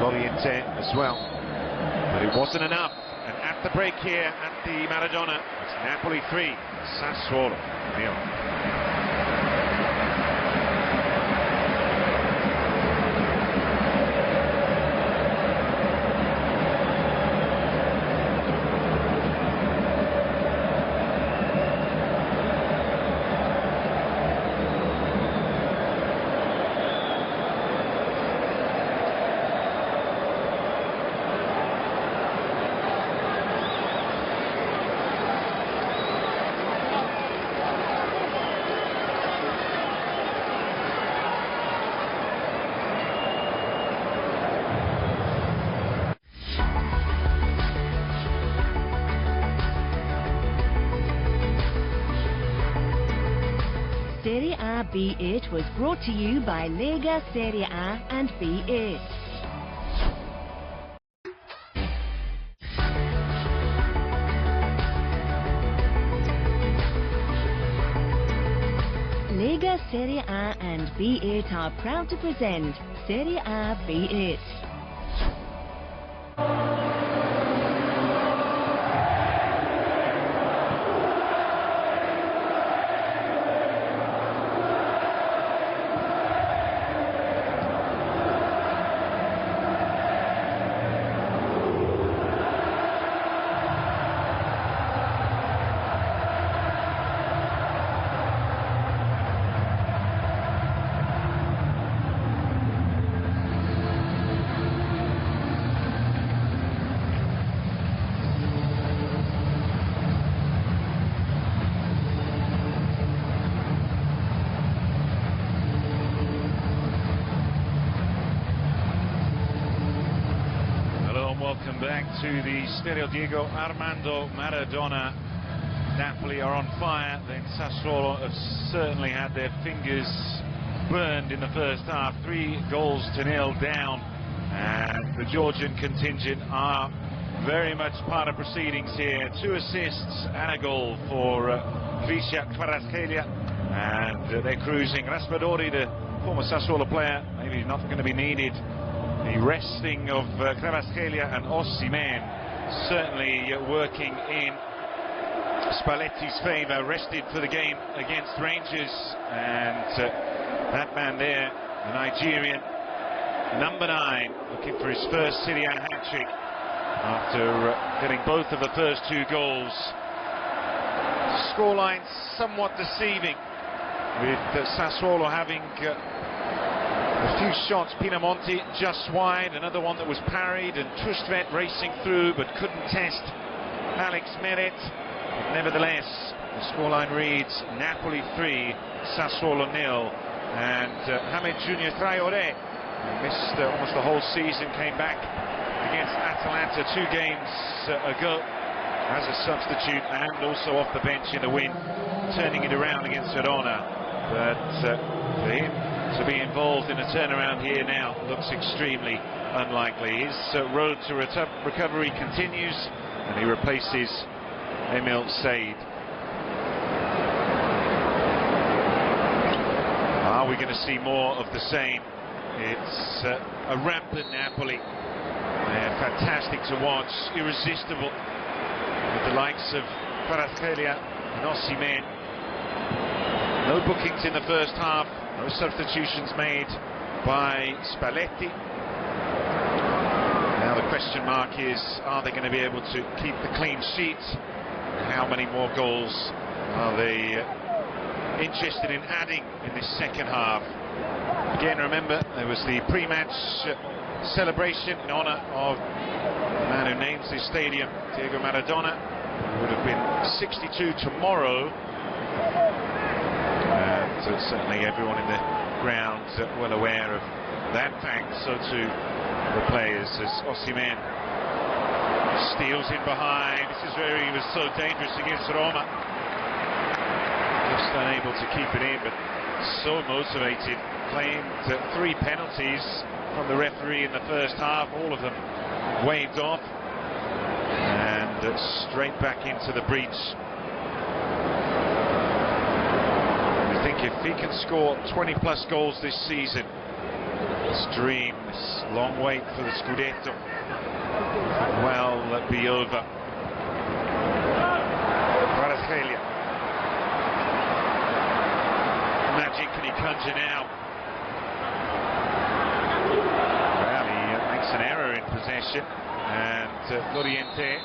Loriente as well, but it wasn't enough. And at the break here at the Maradona, it's Napoli 3, Sassuolo 0. Serie A B8 was brought to you by Lega Serie A and B8. Serie A and B8 are proud to present Serie A B8. Welcome back to the Stadio Diego Armando Maradona. Napoli are on fire, then Sassuolo have certainly had their fingers burned in the first half. 3-0 down, and the Georgian contingent are very much part of proceedings here. 2 assists and a goal for Visca Kvaratskhelia, and they're cruising. Raspadori, the former Sassuolo player, maybe not going to be needed. The resting of Kvaratskhelia and Osimhen certainly working in Spalletti's favour. Rested for the game against Rangers, and that man there, the Nigerian, number 9, looking for his first Serie A hat-trick after getting both of the first 2 goals. Scoreline somewhat deceiving, with Sassuolo having a few shots. Pinamonti just wide, another one that was parried, and Trustvet racing through but couldn't test Alex Meret. Nevertheless, the scoreline reads Napoli 3, Sassuolo 0, and Hamed Junior Traoré, who missed almost the whole season, came back against Atalanta 2 games ago as a substitute and also off the bench in the win, turning it around against Verona. But for him to be involved in a turnaround here now looks extremely unlikely. His road to recovery continues, and he replaces Emil Said. Are we going to see more of the same? It's a rampant Napoli. They're fantastic to watch, irresistible, with the likes of Kvaratskhelia and Osimhen. No bookings in the first half, no substitutions made by Spalletti. Now the question mark is, are they going to be able to keep the clean sheet? How many more goals are they interested in adding in this second half? Again, remember, there was the pre-match celebration in honour of the man who names this stadium, Diego Maradona, who would have been 62 tomorrow. Certainly everyone in the ground well aware of that fact. So too the players, as Osimhen steals in behind. This is where he was so dangerous against Roma. Just unable to keep it in, but so motivated. Claimed 3 penalties from the referee in the first half, all of them waved off, and straight back into the breach. If he can score 20+ goals this season, this dream, this long wait for the Scudetto, well, be over. Kvaratskhelia. Magic can he conjure now? Well, he makes an error in possession, and Loriente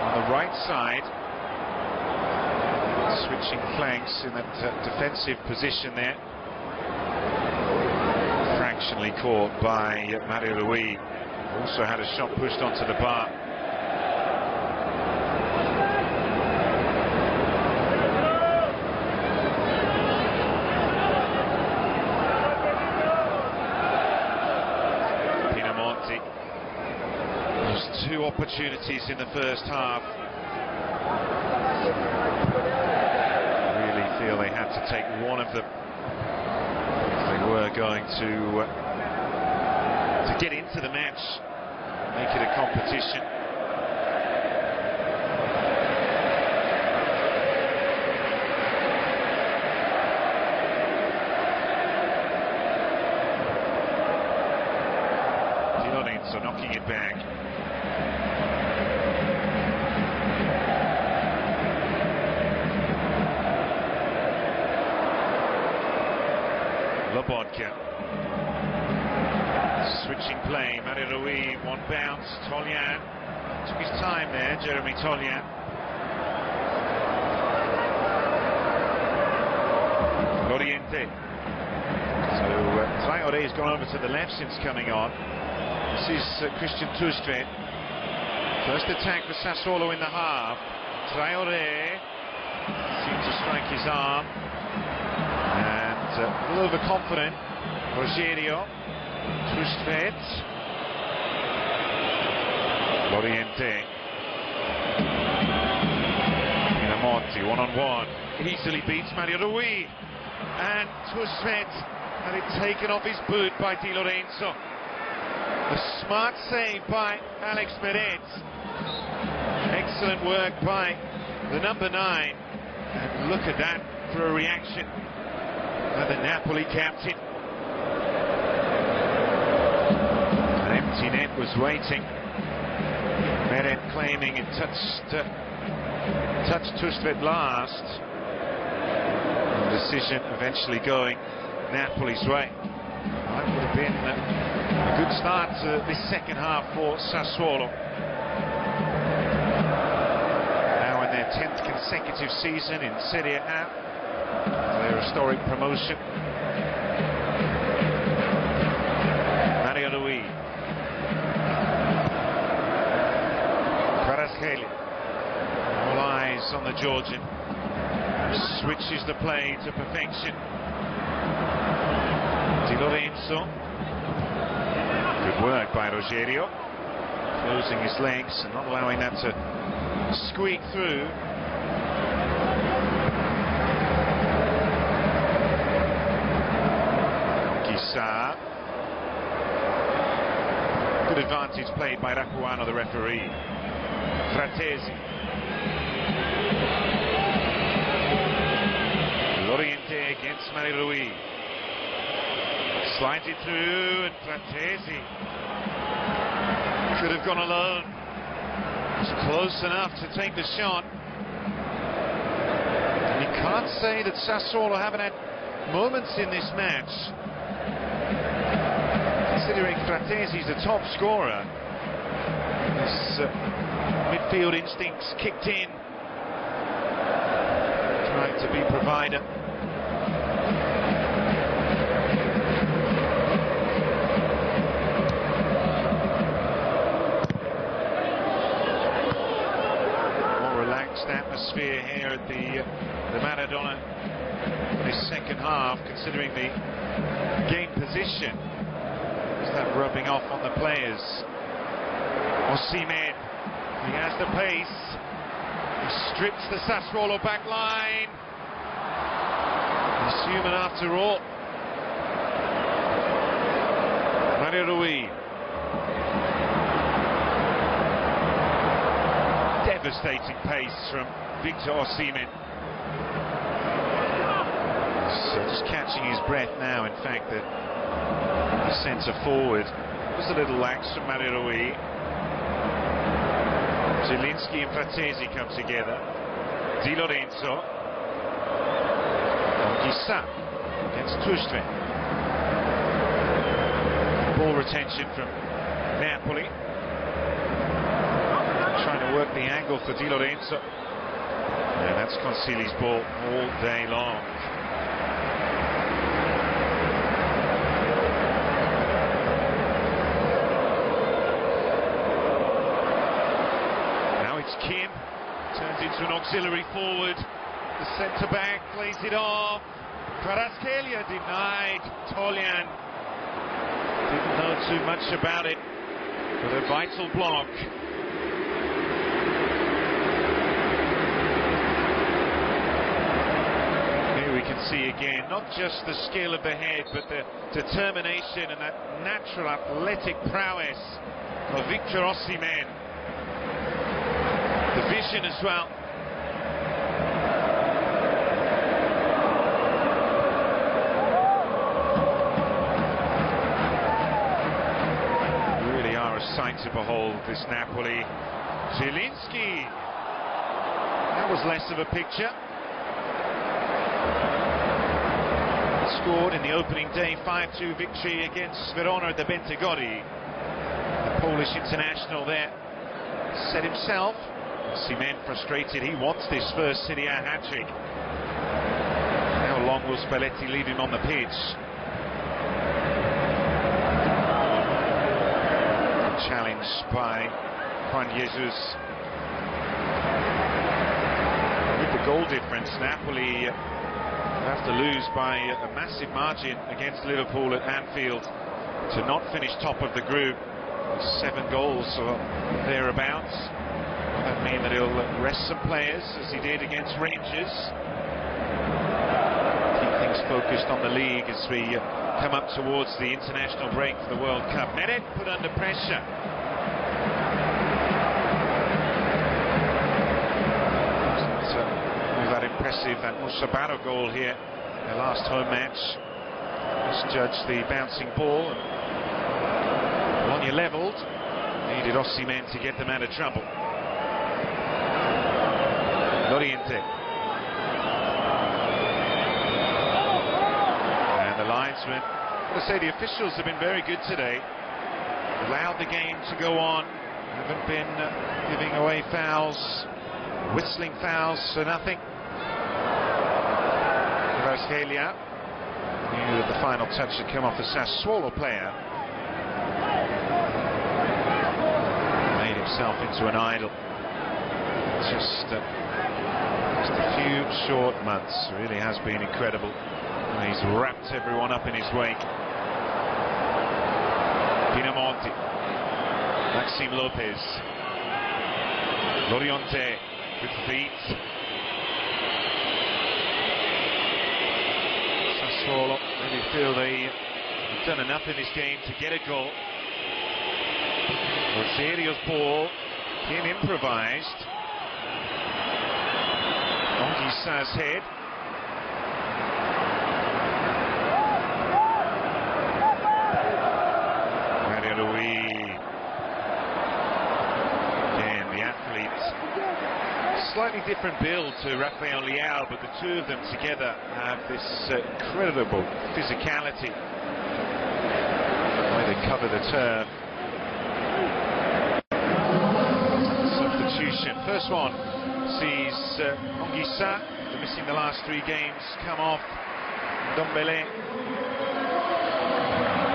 on the right side, switching flanks in that defensive position there. Fractionally caught by Mario Rui. Also had a shot pushed onto the bar. Pinamonti. There's 2 opportunities in the first half. Feel they had to take one of them if they were going to get into the match, make it a competition. Lorenzo knocking it back. Lobotka. Switching play, Mario Rui, one bounce, Tolian. Took his time there, Jeremy Tolian. Loriente. So Traore's gone over to the left since coming on. This is Christian Tustred. First attack for Sassuolo in the half. Traore seemed to strike his arm. And a little overconfident. Rogerio. Tustred. Loriente. Inamonti, one-on-one. Easily beats Mario Rui. And Tustred had it taken off his boot by Di Lorenzo. A smart save by Alex Meret. Excellent work by the number 9. And look at that for a reaction by the Napoli captain. An empty net was waiting. Meret claiming it touched Tustred last. Decision eventually going Napoli's way. That would have been a good start to this second half for Sassuolo. Now in their 10th consecutive season in Serie A, their historic promotion. Mario Rui. Kvaratskhelia. All eyes on the Georgian. Switches the play to perfection. Di Lorenzo. Good work by Rogerio. Closing his legs and not allowing that to squeak through. Kissa. Good advantage played by Rapuano, the referee. Fratesi. Loriente against Mario Rui. Slides it through, and Fratesi could have gone alone. Was close enough to take the shot. And you can't say that Sassuolo haven't had moments in this match. Considering Fratesi's the top scorer, his midfield instincts kicked in. Trying to be provider. Atmosphere here at the Maradona this second half, considering the game position. Is that rubbing off on the players? Osimhen, he has the pace. He strips the Sassuolo back line. He's human after all. Mario Rui. Devastating pace from Victor Osimhen. So just catching his breath now. In fact, the centre forward was a little lax from Mario Rui. Zielinski and Fratesi come together. Di Lorenzo. Kissa against Tustred. Ball retention from Napoli. Trying to work the angle for Di Lorenzo. And that's Consili's ball all day long. Now it's Kim. Turns into an auxiliary forward. The centre back plays it off. Kvaratskhelia denied. Tolian didn't know too much about it. But a vital block. We can see again not just the skill of the head, but the determination and that natural athletic prowess of Victor Osimhen. The vision as well. Really a sight to behold, this Napoli. Zielinski. That was less of a picture. Scored in the opening day 5-2 victory against Verona at the Bentegodi. The Polish international there said himself, Osimhen frustrated, he wants this first Serie A hat-trick. How long will Spalletti leave him on the pitch? Challenged by Juan Jesus. With the goal difference, Napoli have to lose by a massive margin against Liverpool at Anfield to not finish top of the group. 7 goals or thereabouts. That mean that he'll rest some players as he did against Rangers. Keep things focused on the league as we come up towards the international break for the World Cup. Meret put under pressure. All that impressive and Musabaro goal here, their last home match. Misjudged the bouncing ball. Bologna levelled. Needed Osimhen to get them out of trouble. Loriente. And the linesman. I'm going to say the officials have been very good today. Allowed the game to go on. Haven't been giving away fouls, whistling fouls for nothing. Kvaratskhelia knew that the final touch had come off the Sassuolo player. Made himself into an idol. Just a few short months. Really has been incredible. And he's wrapped everyone up in his wake. Pinamonti. Maxime Lopez. Loriente with feet. Sassuolo maybe feel they've done enough in this game to get a goal. Rosario's ball came improvised. Ongisa's head. Mario Rui. Again, the athlete. Slightly different build to Rafael Leao, but the two of them together have this incredible physicality. The way they cover the turf. Substitution. First one sees Ongisa, after missing the last 3 games, come off. Ndombele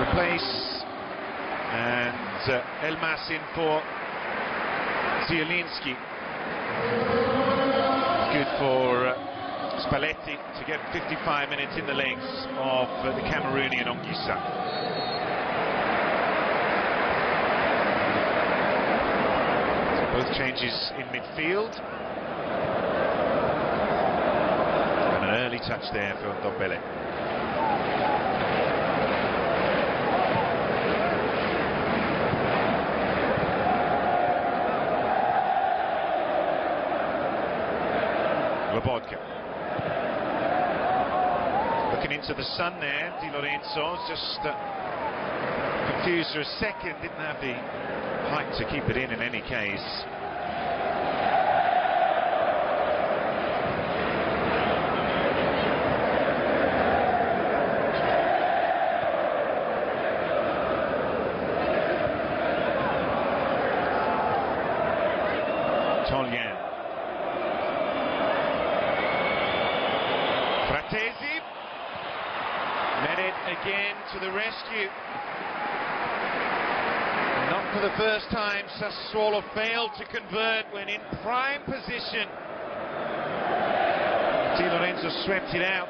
replace, and Elmas in for Zielinski. Good for Spalletti to get 55 minutes in the legs of the Cameroonian Ongisa. So both changes in midfield. And an early touch there for Ndombele. Lobotka. Looking into the sun there, Di Lorenzo just confused for a second, didn't have the height to keep it in any case. Tolyan. Fratesi. Meret again to the rescue. Not for the first time, Sassuolo failed to convert when in prime position. Di Lorenzo swept it out.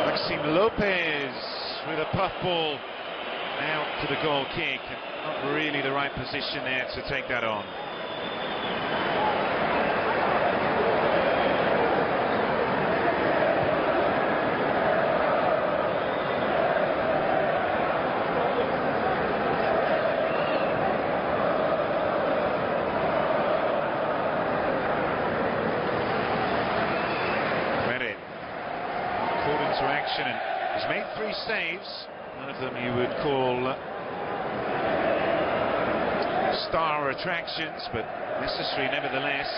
Maxime Lopez with a puff ball out to the goal kick. Not really the right position there to take that on. Action, and he's made 3 saves, and of them you would call star attractions, but necessary nevertheless.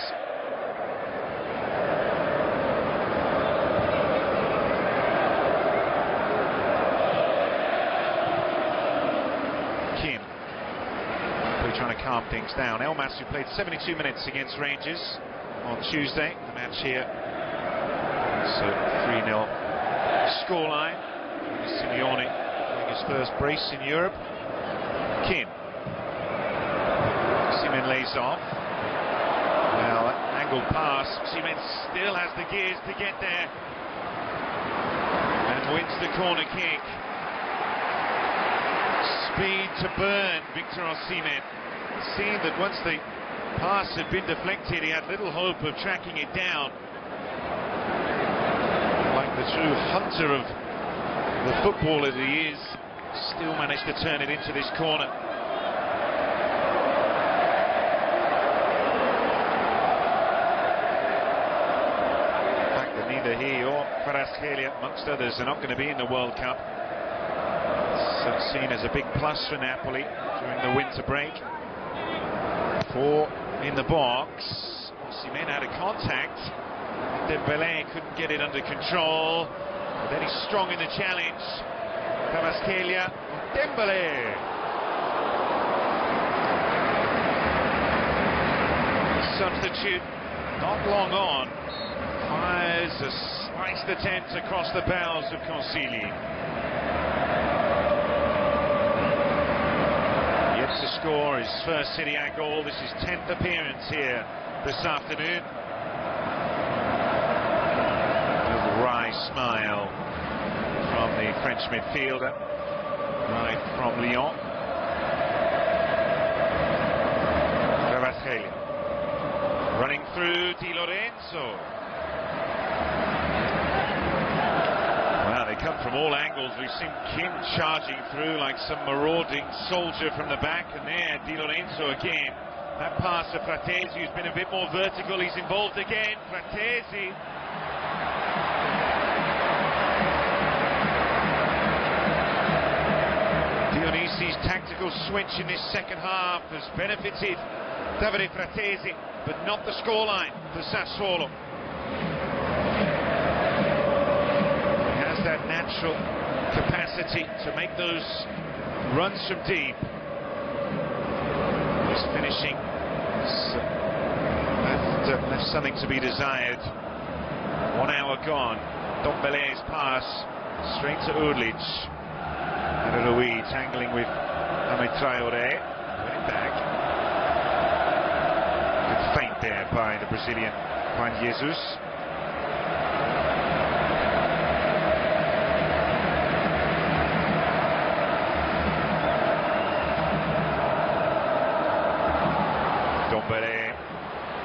Kim trying to calm things down. Elmas, who played 72 minutes against Rangers on Tuesday, the match here. So 3-0 scoreline. Simeone doing his first brace in Europe. Kim. Seaman lays off. Well, angled pass. Seaman still has the gears to get there. And wins the corner kick. Speed to burn, Victor Osimhen. Seeing that once the pass had been deflected, he had little hope of tracking it down. Like the true hunter of the footballer that he is, still managed to turn it into this corner. The fact that neither he or Kvaratskhelia, amongst others, are not going to be in the World Cup, it's seen as a big plus for Napoli during the winter break. 4 in the box. Osimhen had a contact. Dembélé couldn't get it under control. But then he's strong in the challenge. Kvaratskhelia, Dembélé. Substitute, not long on, fires a sliced attempt across the bows of Consigli. To score his first Serie A goal. This is 10th appearance here this afternoon. A little wry smile from the French midfielder, right from Lyon. Kvaratskhelia running through Di Lorenzo. They come from all angles. We've seen Kim charging through like some marauding soldier from the back, and there Di Lorenzo again. That pass to Fratesi, who's been a bit more vertical. He's involved again. Fratesi. Dionisi's tactical switch in this second half has benefited Davide Fratesi, but not the scoreline for Sassuolo. That natural capacity to make those runs from deep. His finishing left something to be desired. 1 hour gone. Dombele's pass straight to Urlic. And Rui tangling with Ahmed Traoré. Winning back. Good feint there by the Brazilian Juan Jesus.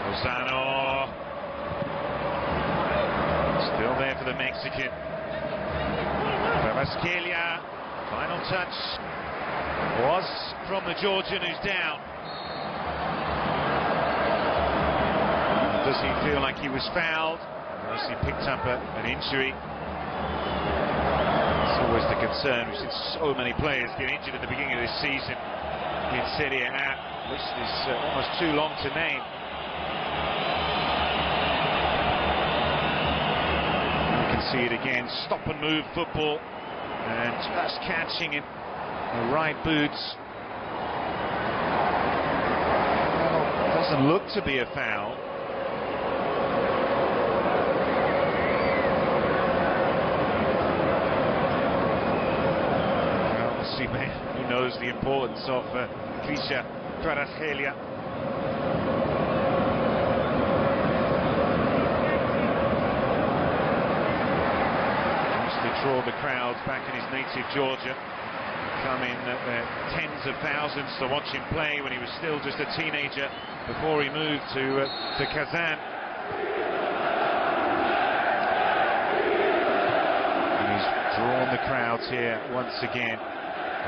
Lozano still there for the Mexican. Kvaratskhelia, final touch was from the Georgian, who's down. Does he feel like he was fouled? Or has he picked up an injury? It's always the concern. We've seen so many players get injured at the beginning of this season in Serie A. List is almost too long to name. You can see it again, stop and move football, and just catching it, the right boots. Well, doesn't look to be a foul. Well, we'll see, man, who knows the importance of Krisha Kvaratskhelia. Wants to draw the crowds back in his native Georgia. Come in tens of thousands to watch him play when he was still just a teenager before he moved to Kazan. And he's drawn the crowds here once again.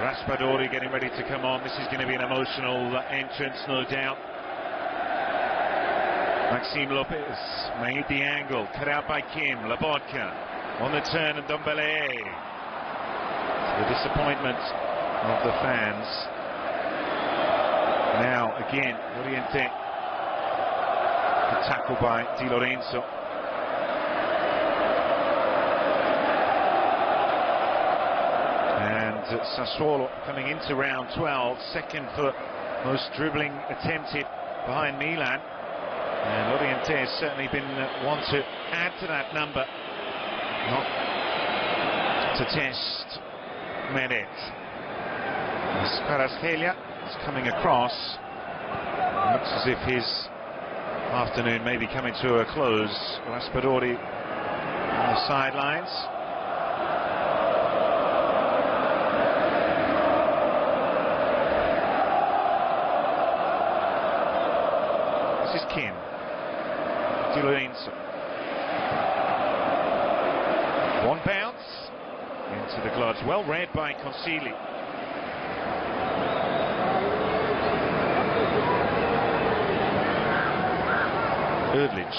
Raspadori getting ready to come on. This is going to be an emotional entrance, no doubt. Maxime Lopez made the angle, cut out by Kim. Lobotka on the turn, and Dombele. the disappointment of the fans. Now again, Oriente, the tackle by Di Lorenzo. And Sassuolo coming into round 12, second for most dribbling attempted behind Milan. And Oriente has certainly been one to add to that number, not to test Meret. Kvaratskhelia is coming across. Looks as if his afternoon may be coming to a close. Raspadori on the sidelines. This is Kim. Di Lorenzo. One bounce into the gloves. Well read by Consigli. Erdlich.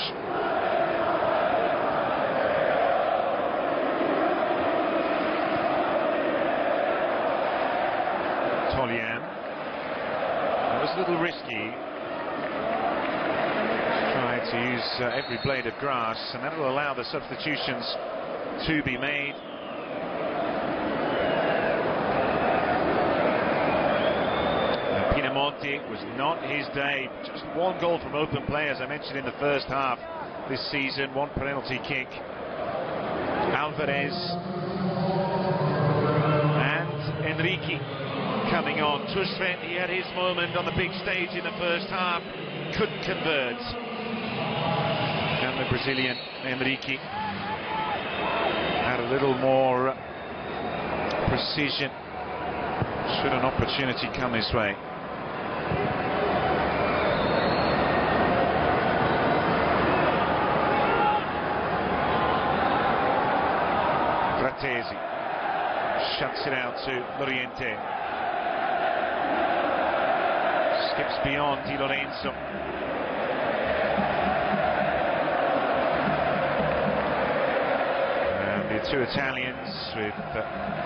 Tolian. That was a little risky. To use every blade of grass, and that will allow the substitutions to be made. Pinamonti was not his day. Just one goal from open play, as I mentioned in the first half this season. One penalty kick. Alvarez and Enrique coming on. Tusven, he had his moment on the big stage in the first half, couldn't convert. And the Brazilian Enrique had a little more precision should an opportunity come his way. Fratesi shuts it out to Loriente. Skips beyond Di Lorenzo. Two Italians, with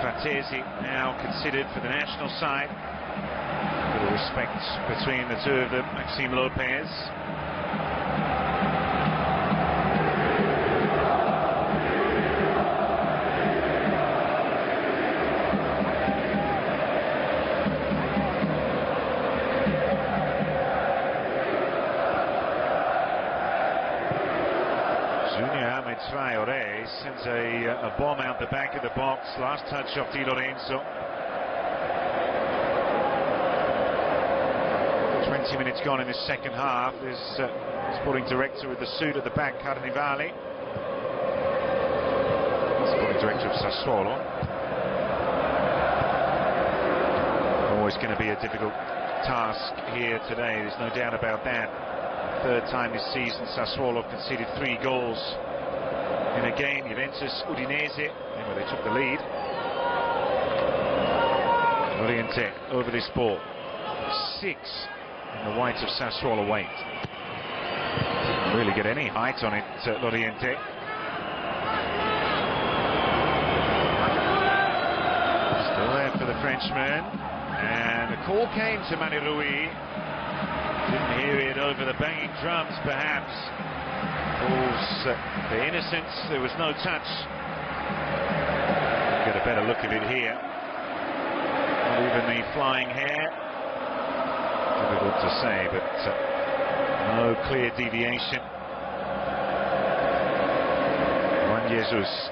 Fratesi now considered for the national side. A bit of respect between the two of them. Maxime Lopez. Traoré sends a bomb out the back of the box. Last touch of Di Lorenzo. 20 minutes gone in the second half. There's sporting director with the suit at the back, Carnivali. Sporting director of Sassuolo. Always going to be a difficult task here today, there's no doubt about that. Third time this season Sassuolo have conceded 3 goals in a game. Juventus, Udinese, where they took the lead. Oriente over this ball. 6 in the white of Sassuolo weight. Didn't really get any height on it, Oriente. Still there for the Frenchman. And the call came to Mani Rui. Didn't hear it over the banging drums, perhaps. The innocence, there was no touch. Get a better look at it here. Not even the flying hair. Difficult to say, but no clear deviation. Juan Jesus.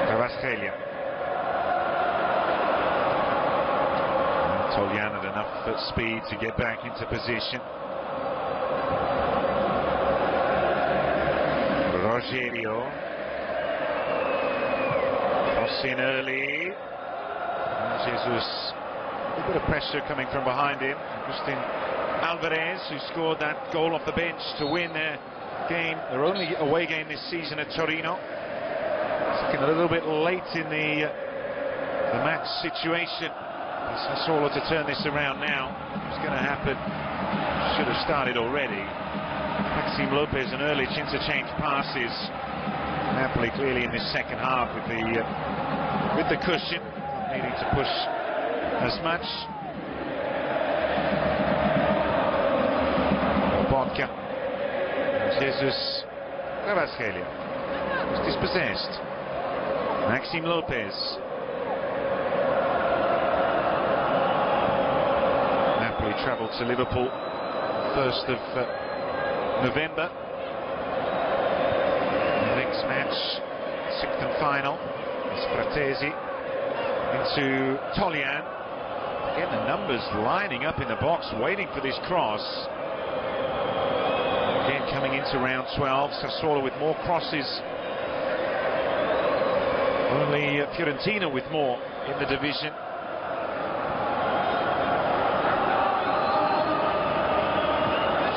Kvaratskhelia. Tolian had enough speed to get back into position. Rogerio. Cross in early. Jesus. A bit of pressure coming from behind him. Agustin Alvarez, who scored that goal off the bench to win their game, their only away game this season at Torino. It's looking a little bit late in the match situation. Sassuolo to turn this around now. What's going to happen? Should have started already. Maxime Lopez and Erdlich interchange passes. Napoli clearly in this second half with the with the cushion, not needing to push as much. Lobotka. Jesus Kvaratskhelia was dispossessed. Maxime Lopez. Napoli travelled to Liverpool 1st of November. The next match, 6th and final, is Fratesi into Tolian. Again, the numbers lining up in the box, waiting for this cross. Again, coming into round 12, Sassuolo with more crosses. Only Fiorentina with more in the division.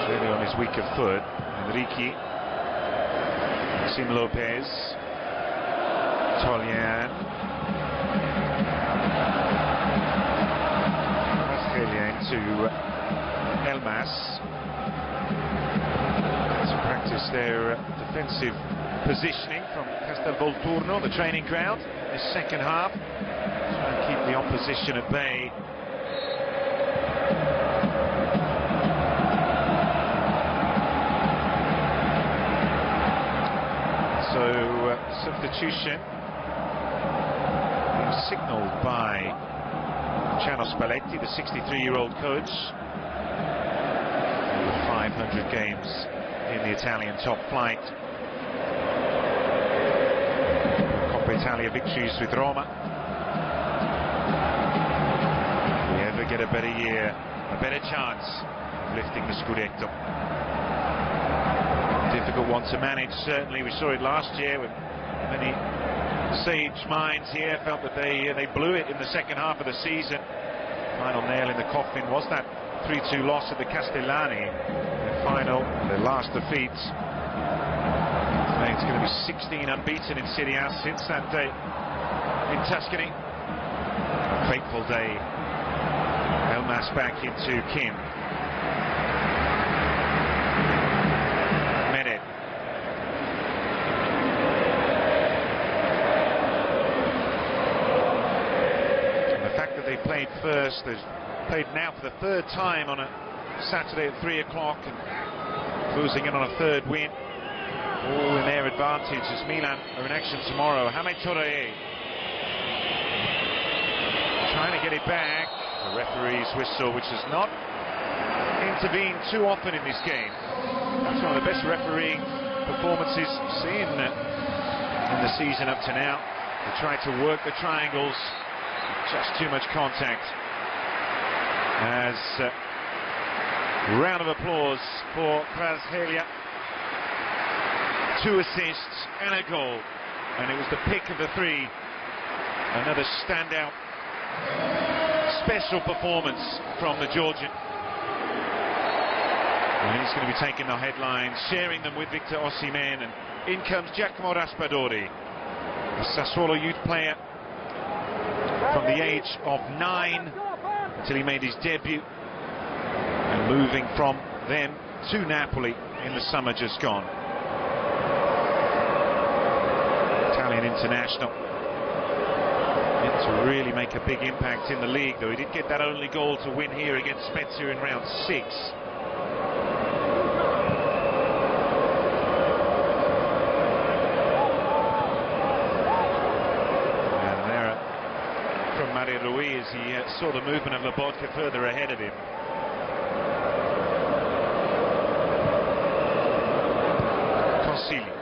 Really on his weaker foot. Enrique, Maxime Lopez, Tolian, Australia into Elmas. To practice their defensive positioning from Castelvolturno, the training ground, this second half. Try and keep the opposition at bay. So, substitution being signalled by Luciano Spalletti, the 63-year-old coach. 500 games in the Italian top flight. Coppa Italia victories with Roma. If we ever get a better year, a better chance of lifting the Scudetto. Difficult one to manage, certainly. We saw it last year when many sage minds here felt that they blew it in the second half of the season. Final nail in the coffin was that 3-2 loss at the Castellani. Their final, their last defeat. It's going to be 16 unbeaten in Serie A since that day in Tuscany. Fateful day. Elmas back into Kim. They played first, they've played now for the third time on a Saturday at 3 o'clock and closing in on a third win, all in their advantage as Milan are in action tomorrow. Jaime Torre trying to get it back. The referee's whistle, which has not intervened too often in this game. That's one of the best refereeing performances seen in the season up to now. They tried to work the triangles. Just too much contact. As round of applause for Kvaratskhelia. 2 assists and a goal, and it was the pick of the 3. Another standout, special performance from the Georgian. And he's going to be taking the headlines, sharing them with Victor Osimhen, and in comes Giacomo Raspadori, a Sassuolo youth player. From the age of 9 until he made his debut, and moving from them to Napoli in the summer just gone. Italian international. Meant to really make a big impact in the league, though he did get that only goal to win here against Spezia in round 6. Ruiz, he saw the movement of Lobotka further ahead of him. Consigli.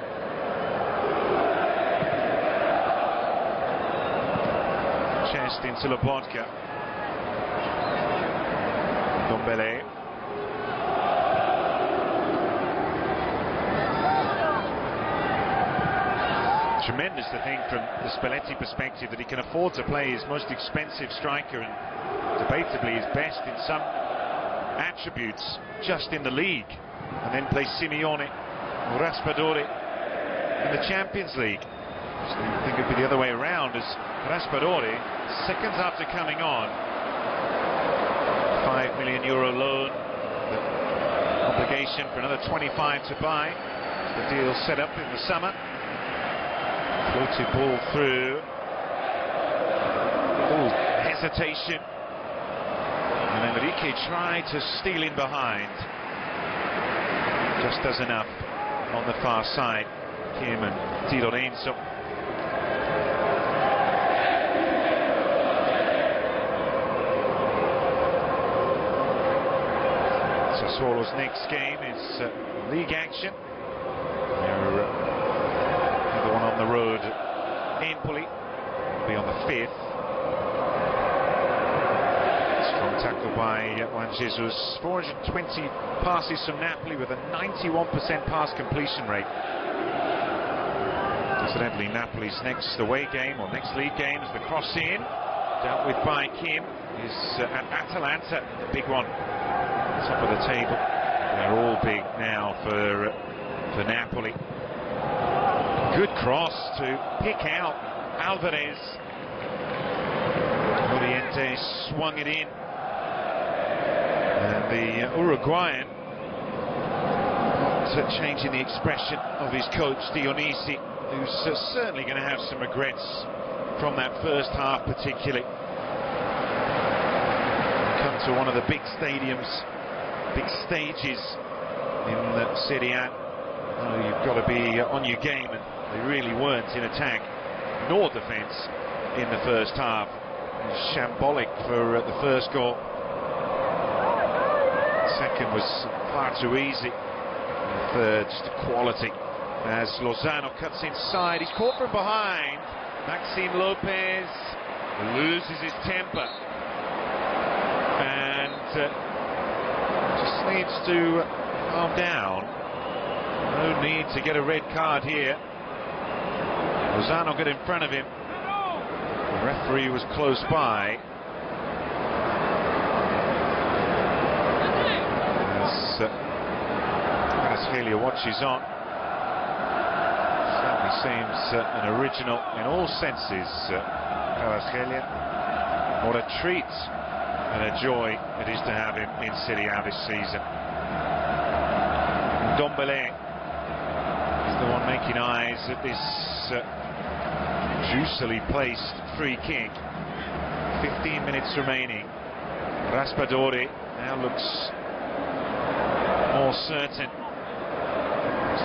Chest into Lobotka. Dombele. Tremendous to think from the Spalletti perspective that he can afford to play his most expensive striker and debatably his best in some attributes just in the league, and then play Simeone or Raspadori in the Champions League. So you think it'd be the other way around, as Raspadori, seconds after coming on, €5 million loan, the obligation for another 25 to buy. The deal set up in the summer. Floated ball through. hesitation. And Enrique tried to steal in behind. Just does enough on the far side. Kim and Di Lorenzo. Sassuolo's next game is league action. They're the one on the road at Napoli. Will be on the 5th. Strong tackle by Juan Jesus. 420 passes from Napoli with a 91% pass completion rate. Incidentally, Napoli's next away game or next league game is the cross in, dealt with by Kim, is at Atalanta, the big one, top of the table. They're all big now for Napoli. Good cross to pick out Alvarez. Oriente swung it in, and the Uruguayan, not changing the expression of his coach Dionisi, who's certainly going to have some regrets from that first half particularly. Come to one of the big stadiums, big stages in Serie A. You've got to be on your game, and they really weren't in attack nor defence in the first half. Shambolic for the first goal. Second was far too easy. The third, just quality. As Lozano cuts inside, he's caught from behind. Maxime Lopez loses his temper and just needs to calm down. No need to get a red card here. Lozano got in front of him. The referee was close by. As Helia watches on. Seems an original in all senses, Kvaratskhelia. What a treat and a joy it is to have him in Serie A this season. Ndombele is the one making eyes at this juicily placed free kick. 15 minutes remaining. Raspadori now looks more certain.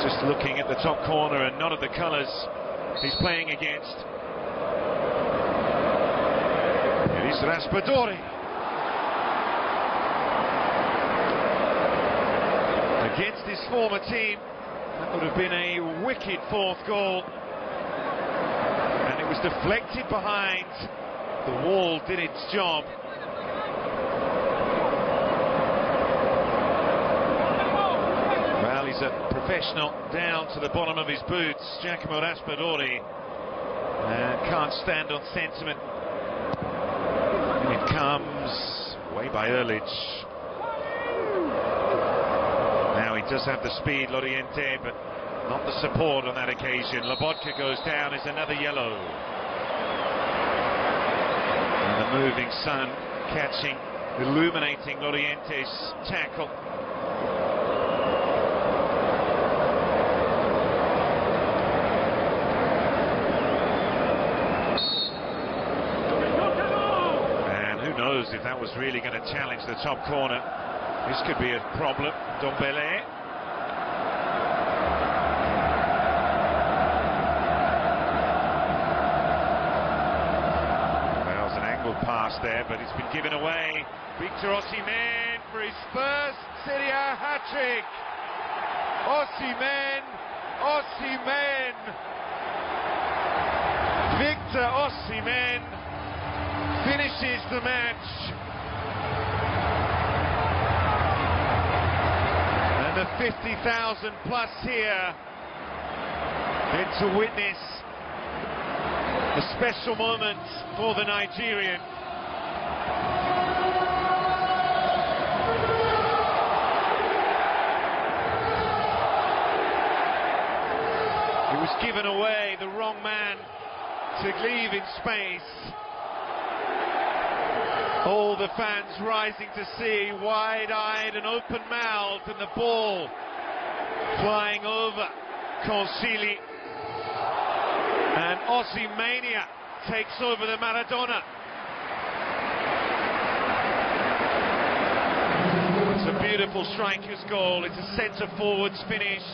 Just looking at the top corner and none of the colours he's playing against. It is Raspadori. Against his former team, that would have been a wicked fourth goal. And it was deflected behind. The wall did its job. He's a professional down to the bottom of his boots. Giacomo Raspadori can't stand on sentiment. And it comes away by Erlich. Now he does have the speed, Loriente, but not the support on that occasion. Lobotka goes down, is another yellow. And the moving sun catching, illuminating Loriente's tackle. If that was really going to challenge the top corner, this could be a problem. Ndombele. Well, it was an angled pass there, but it's been given away. Victor Osimhen for his first Serie A hat-trick. Osimhen, Osimhen. Victor Osimhen finishes the match, and the 50,000 plus here then to witness a special moment for the Nigerian. It was given away, the wrong man to leave in space. All the fans rising to see, wide-eyed and open-mouthed, and the ball flying over Consili. And Osimhen takes over the Maradona. beautiful striker's goal. It's a centre-forwards finish.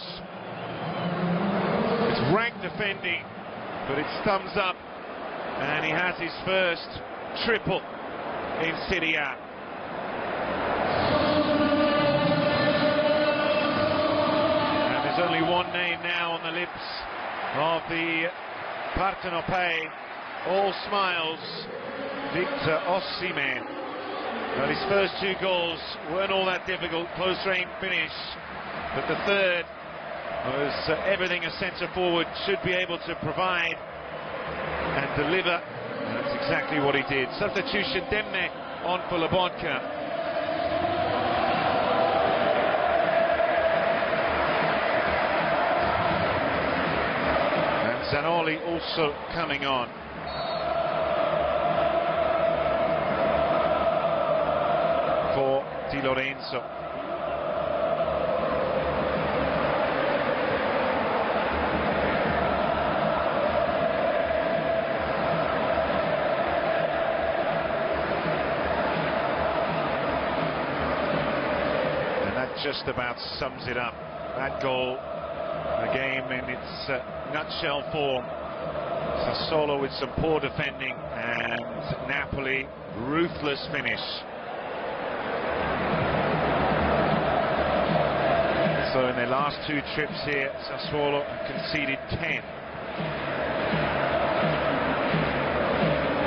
It's rank defending, but it's thumbs up, and he has his first triple in Serie A. And there's only one name now on the lips of the Partenopei. All smiles, Victor Osimhen. Well, his first two goals weren't all that difficult, close-range finish, but the third was everything a centre-forward should be able to provide and deliver, and that's exactly what he did. Substitution, Demme on for Lobotka. And Zanoli also coming on. For Di Lorenzo. And that just about sums it up. That goal, the game in its nutshell form. Sassuolo with some poor defending, and Napoli, ruthless finish. So in their last two trips here, Sassuolo have conceded 10.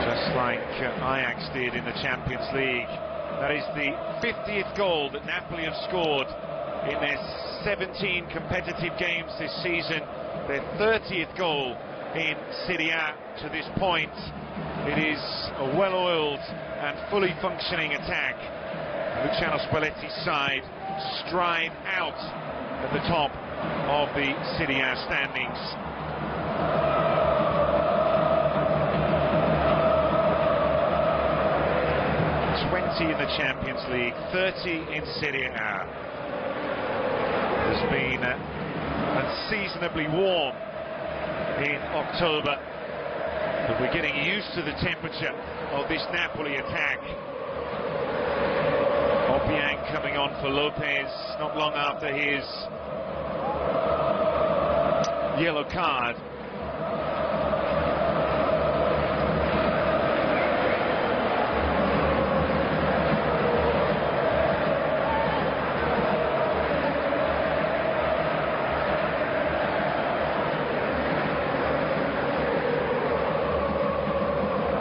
Just like Ajax did in the Champions League. That is the 50th goal that Napoli have scored in their 17 competitive games this season. Their 30th goal in Serie A to this point. It is a well-oiled and fully functioning attack. Luciano Spalletti's side stride out at the top of the Serie A standings. $20 in the Champions League, 30 in Serie A. It's been unseasonably warm in October, but we're getting used to the temperature of this Napoli attack. Obiang coming on for Lopez not long after his yellow card.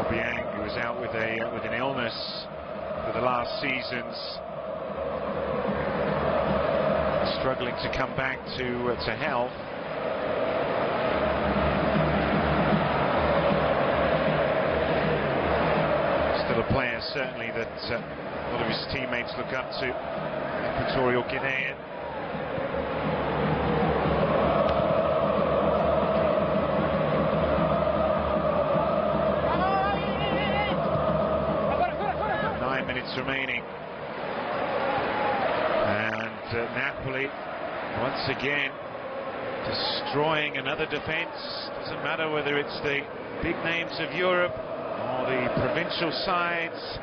Obiang, who was out with an illness for the last seasons, struggling to come back to health. Still a player certainly that a lot of his teammates look up to, Equatorial Guinean. Remaining, and Napoli once again destroying another defence. Doesn't matter whether it's the big names of Europe or the provincial sides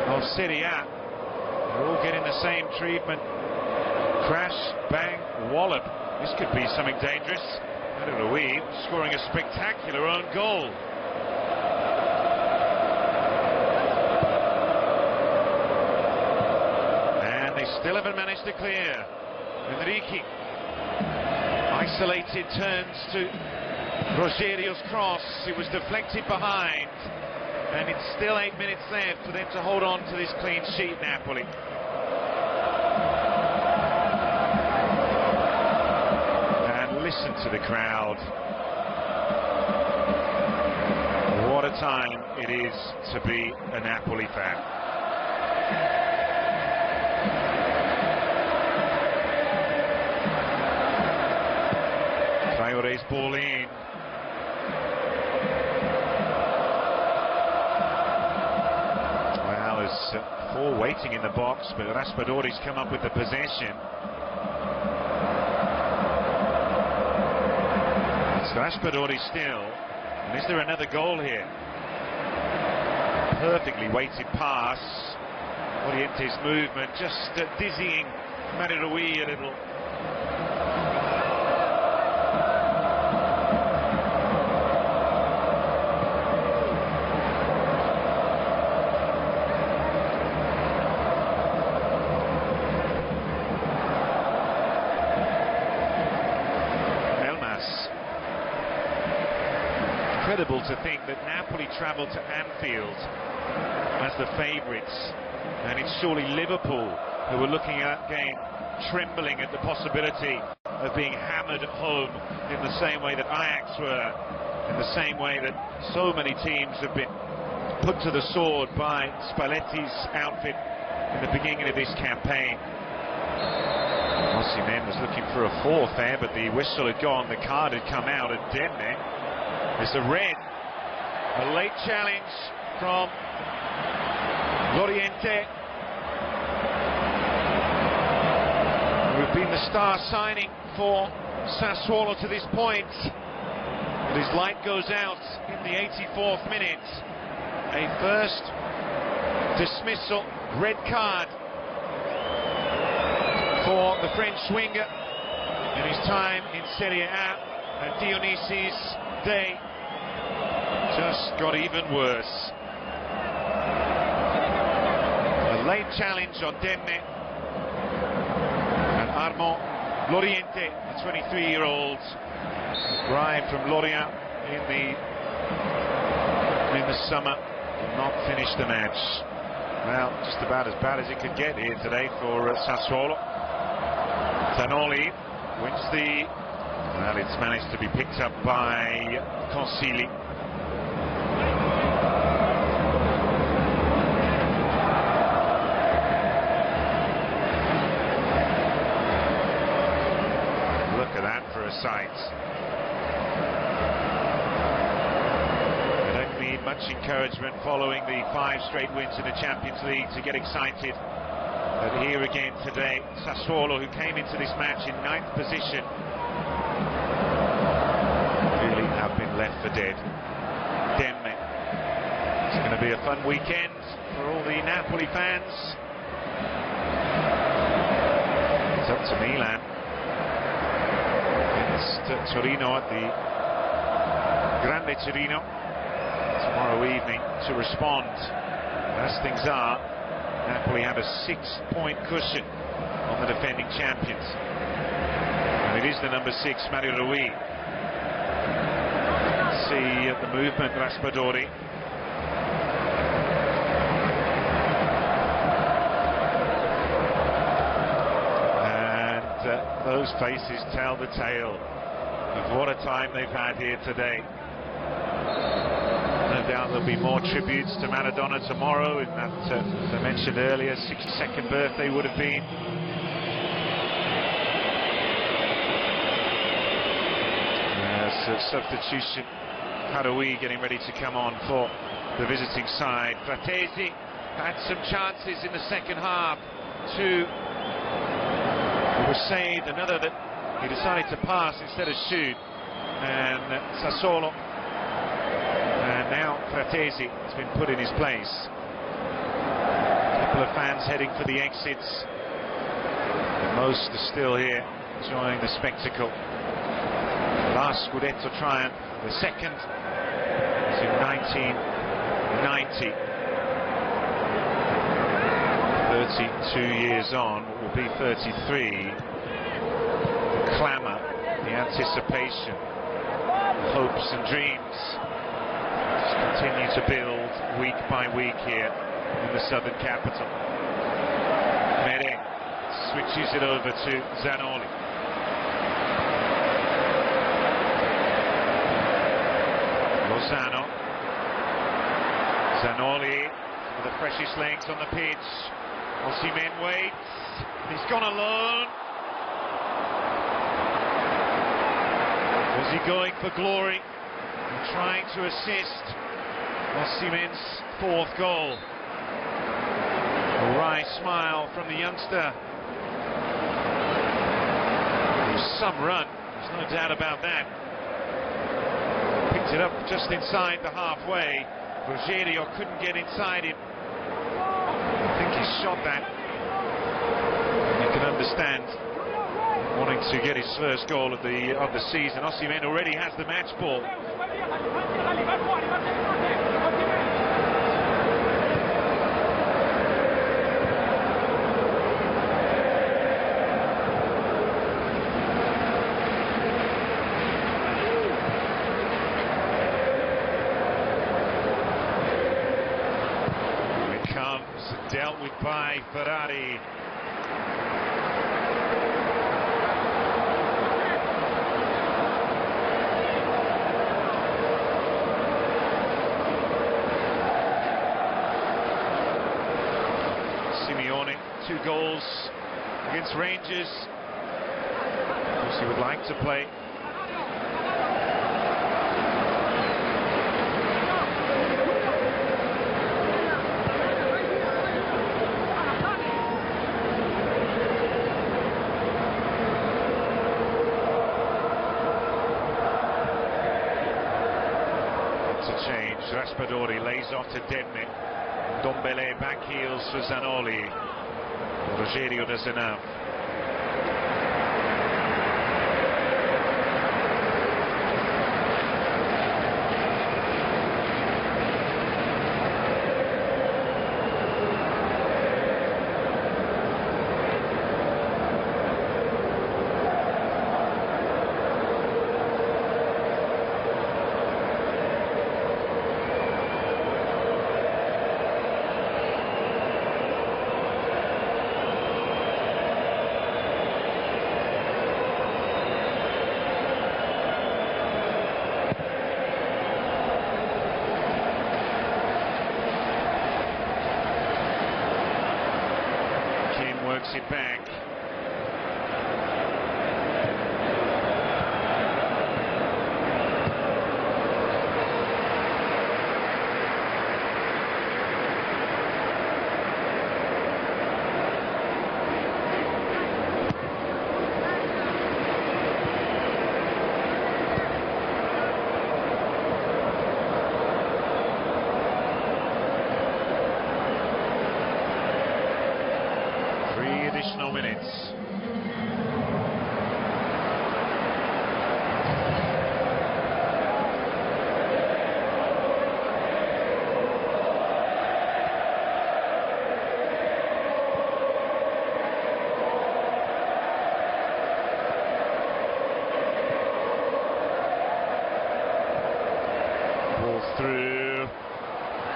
of Serie A. They're all getting the same treatment. Crash, bang, wallop. This could be something dangerous. I don't know, scoring a spectacular own goal. Still haven't managed to clear. Enrique, isolated, turns to Rogerio's cross. It was deflected behind, and it's still 8 minutes left for them to hold on to this clean sheet, Napoli. And listen to the crowd. What a time it is to be a Napoli fan. Traore's ball in. Well, there's four waiting in the box, but Raspadori's come up with the possession. It's Raspadori still. And is there another goal here? Perfectly weighted pass. Oriente's movement just dizzying Marirui a little. Incredible to think that Napoli travelled to Anfield as the favourites, and it's surely Liverpool who were looking at game trembling at the possibility of being hammered at home in the same way that Ajax were, in the same way that so many teams have been put to the sword by Spalletti's outfit in the beginning of this campaign. Osimhen was looking for a fourth there, but the whistle had gone, the card had come out, and Demme. It's a red, a late challenge from Oriente, who've been the star signing for Sassuolo to this point. But his light goes out in the 84th minute. A first dismissal, red card for the French winger in his time in Serie A, and Dionisi's day just got even worse. A late challenge on Demme, and Armand Loriente, the 23-year-old, arrived from Lorient in the summer, did not finish the match. Well, just about as bad as it could get here today for Sassuolo. Zanoli wins the... Well, it's managed to be picked up by Consigli. Look at that for a sight. They don't need much encouragement following the 5 straight wins in the Champions League to get excited. But here again today, Sassuolo, who came into this match in 9th position, really have been left for dead. Demme. It's going to be a fun weekend for all the Napoli fans. It's up to Milan against Torino at the Grande Torino tomorrow evening to respond. As things are, Napoli have a 6-point cushion on the defending champions. And it is the number 6, Marirui. See the movement, Raspadori. And those faces tell the tale of what a time they've had here today. No doubt there'll be more tributes to Maradona tomorrow, in that, as I mentioned earlier, 62nd birthday would have been. Substitution. Haroui getting ready to come on for the visiting side. Fratesi had some chances in the second half. 2 were saved, another that he decided to pass instead of shoot. And Sassuolo, and now Fratesi has been put in his place. A couple of fans heading for the exits, but most are still here enjoying the spectacle. Last Scudetto triumph, the second was in 1990. 32 years on, what will be 33. The clamour, the anticipation, the hopes and dreams just continue to build week by week here in the southern capital. Mere switches it over to Zanoli. Lozano. Zanoli with the freshest legs on the pitch. Osimhen waits. He's gone alone. Was he going for glory and trying to assist Osimhen's 4th goal? A wry smile from the youngster. It was some run, there's no doubt about that. Picked it up just inside the halfway. Rogerio couldn't get inside him. I think his shot that. You can understand wanting to get his first goal of the season. Osimhen already has the match ball. It comes, dealt with by Ferrari. Simeone, 2 goals against Rangers. Of course, he would like to play. It's a change. Raspadori lays off to Denman. Dombele back heels for Zanoli. Rogerio does enough. Works it back. Additional minutes. Ball through.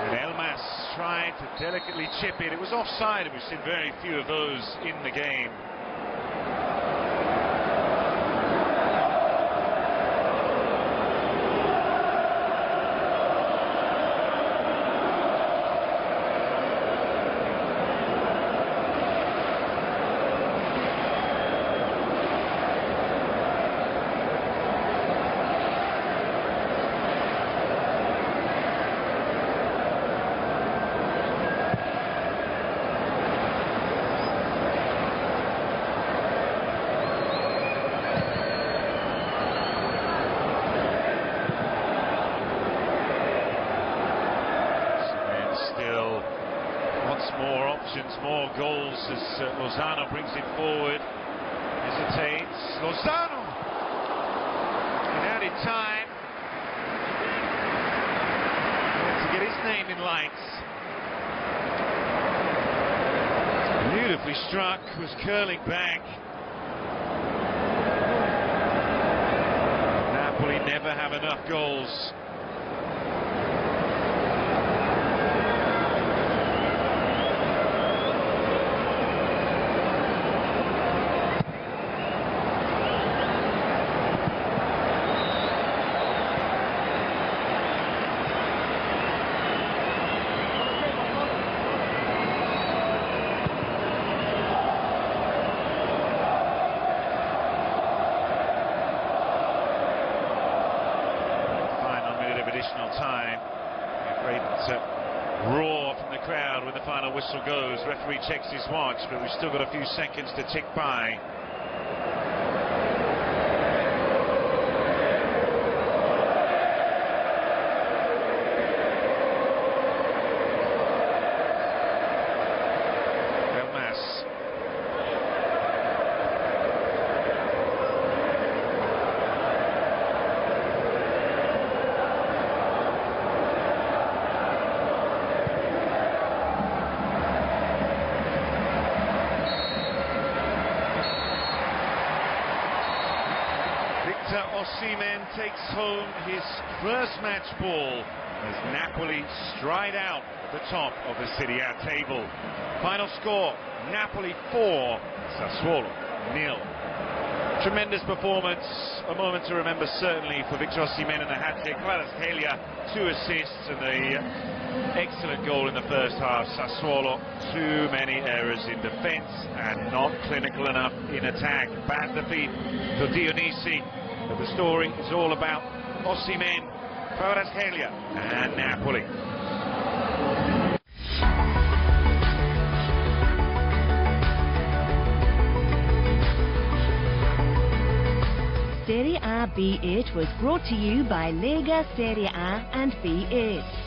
And Elmas tried to delicately chip it. It was offside, and we've seen very few of those in the game. More options, more goals as Lozano brings it forward. Hesitates. Lozano! In added time. To get his name in lights. Beautifully struck, was curling back. Napoli never have enough goals. Additional time. A great roar from the crowd when the final whistle goes. Referee checks his watch, but we've still got a few seconds to tick by. Victor Osimhen takes home his first match ball as Napoli stride out at the top of the Serie A table. Final score, Napoli 4, Sassuolo 0. Tremendous performance, a moment to remember certainly for Victor Osimhen and the hat-trick. Kvaratskhelia, 2 assists and the excellent goal in the first half. Sassuolo, too many errors in defence and not clinical enough in attack. Bad defeat for Dionisi, but the story is all about Osimhen, Kvaratskhelia and Napoli. Serie A B8 was brought to you by Lega Serie A and B8.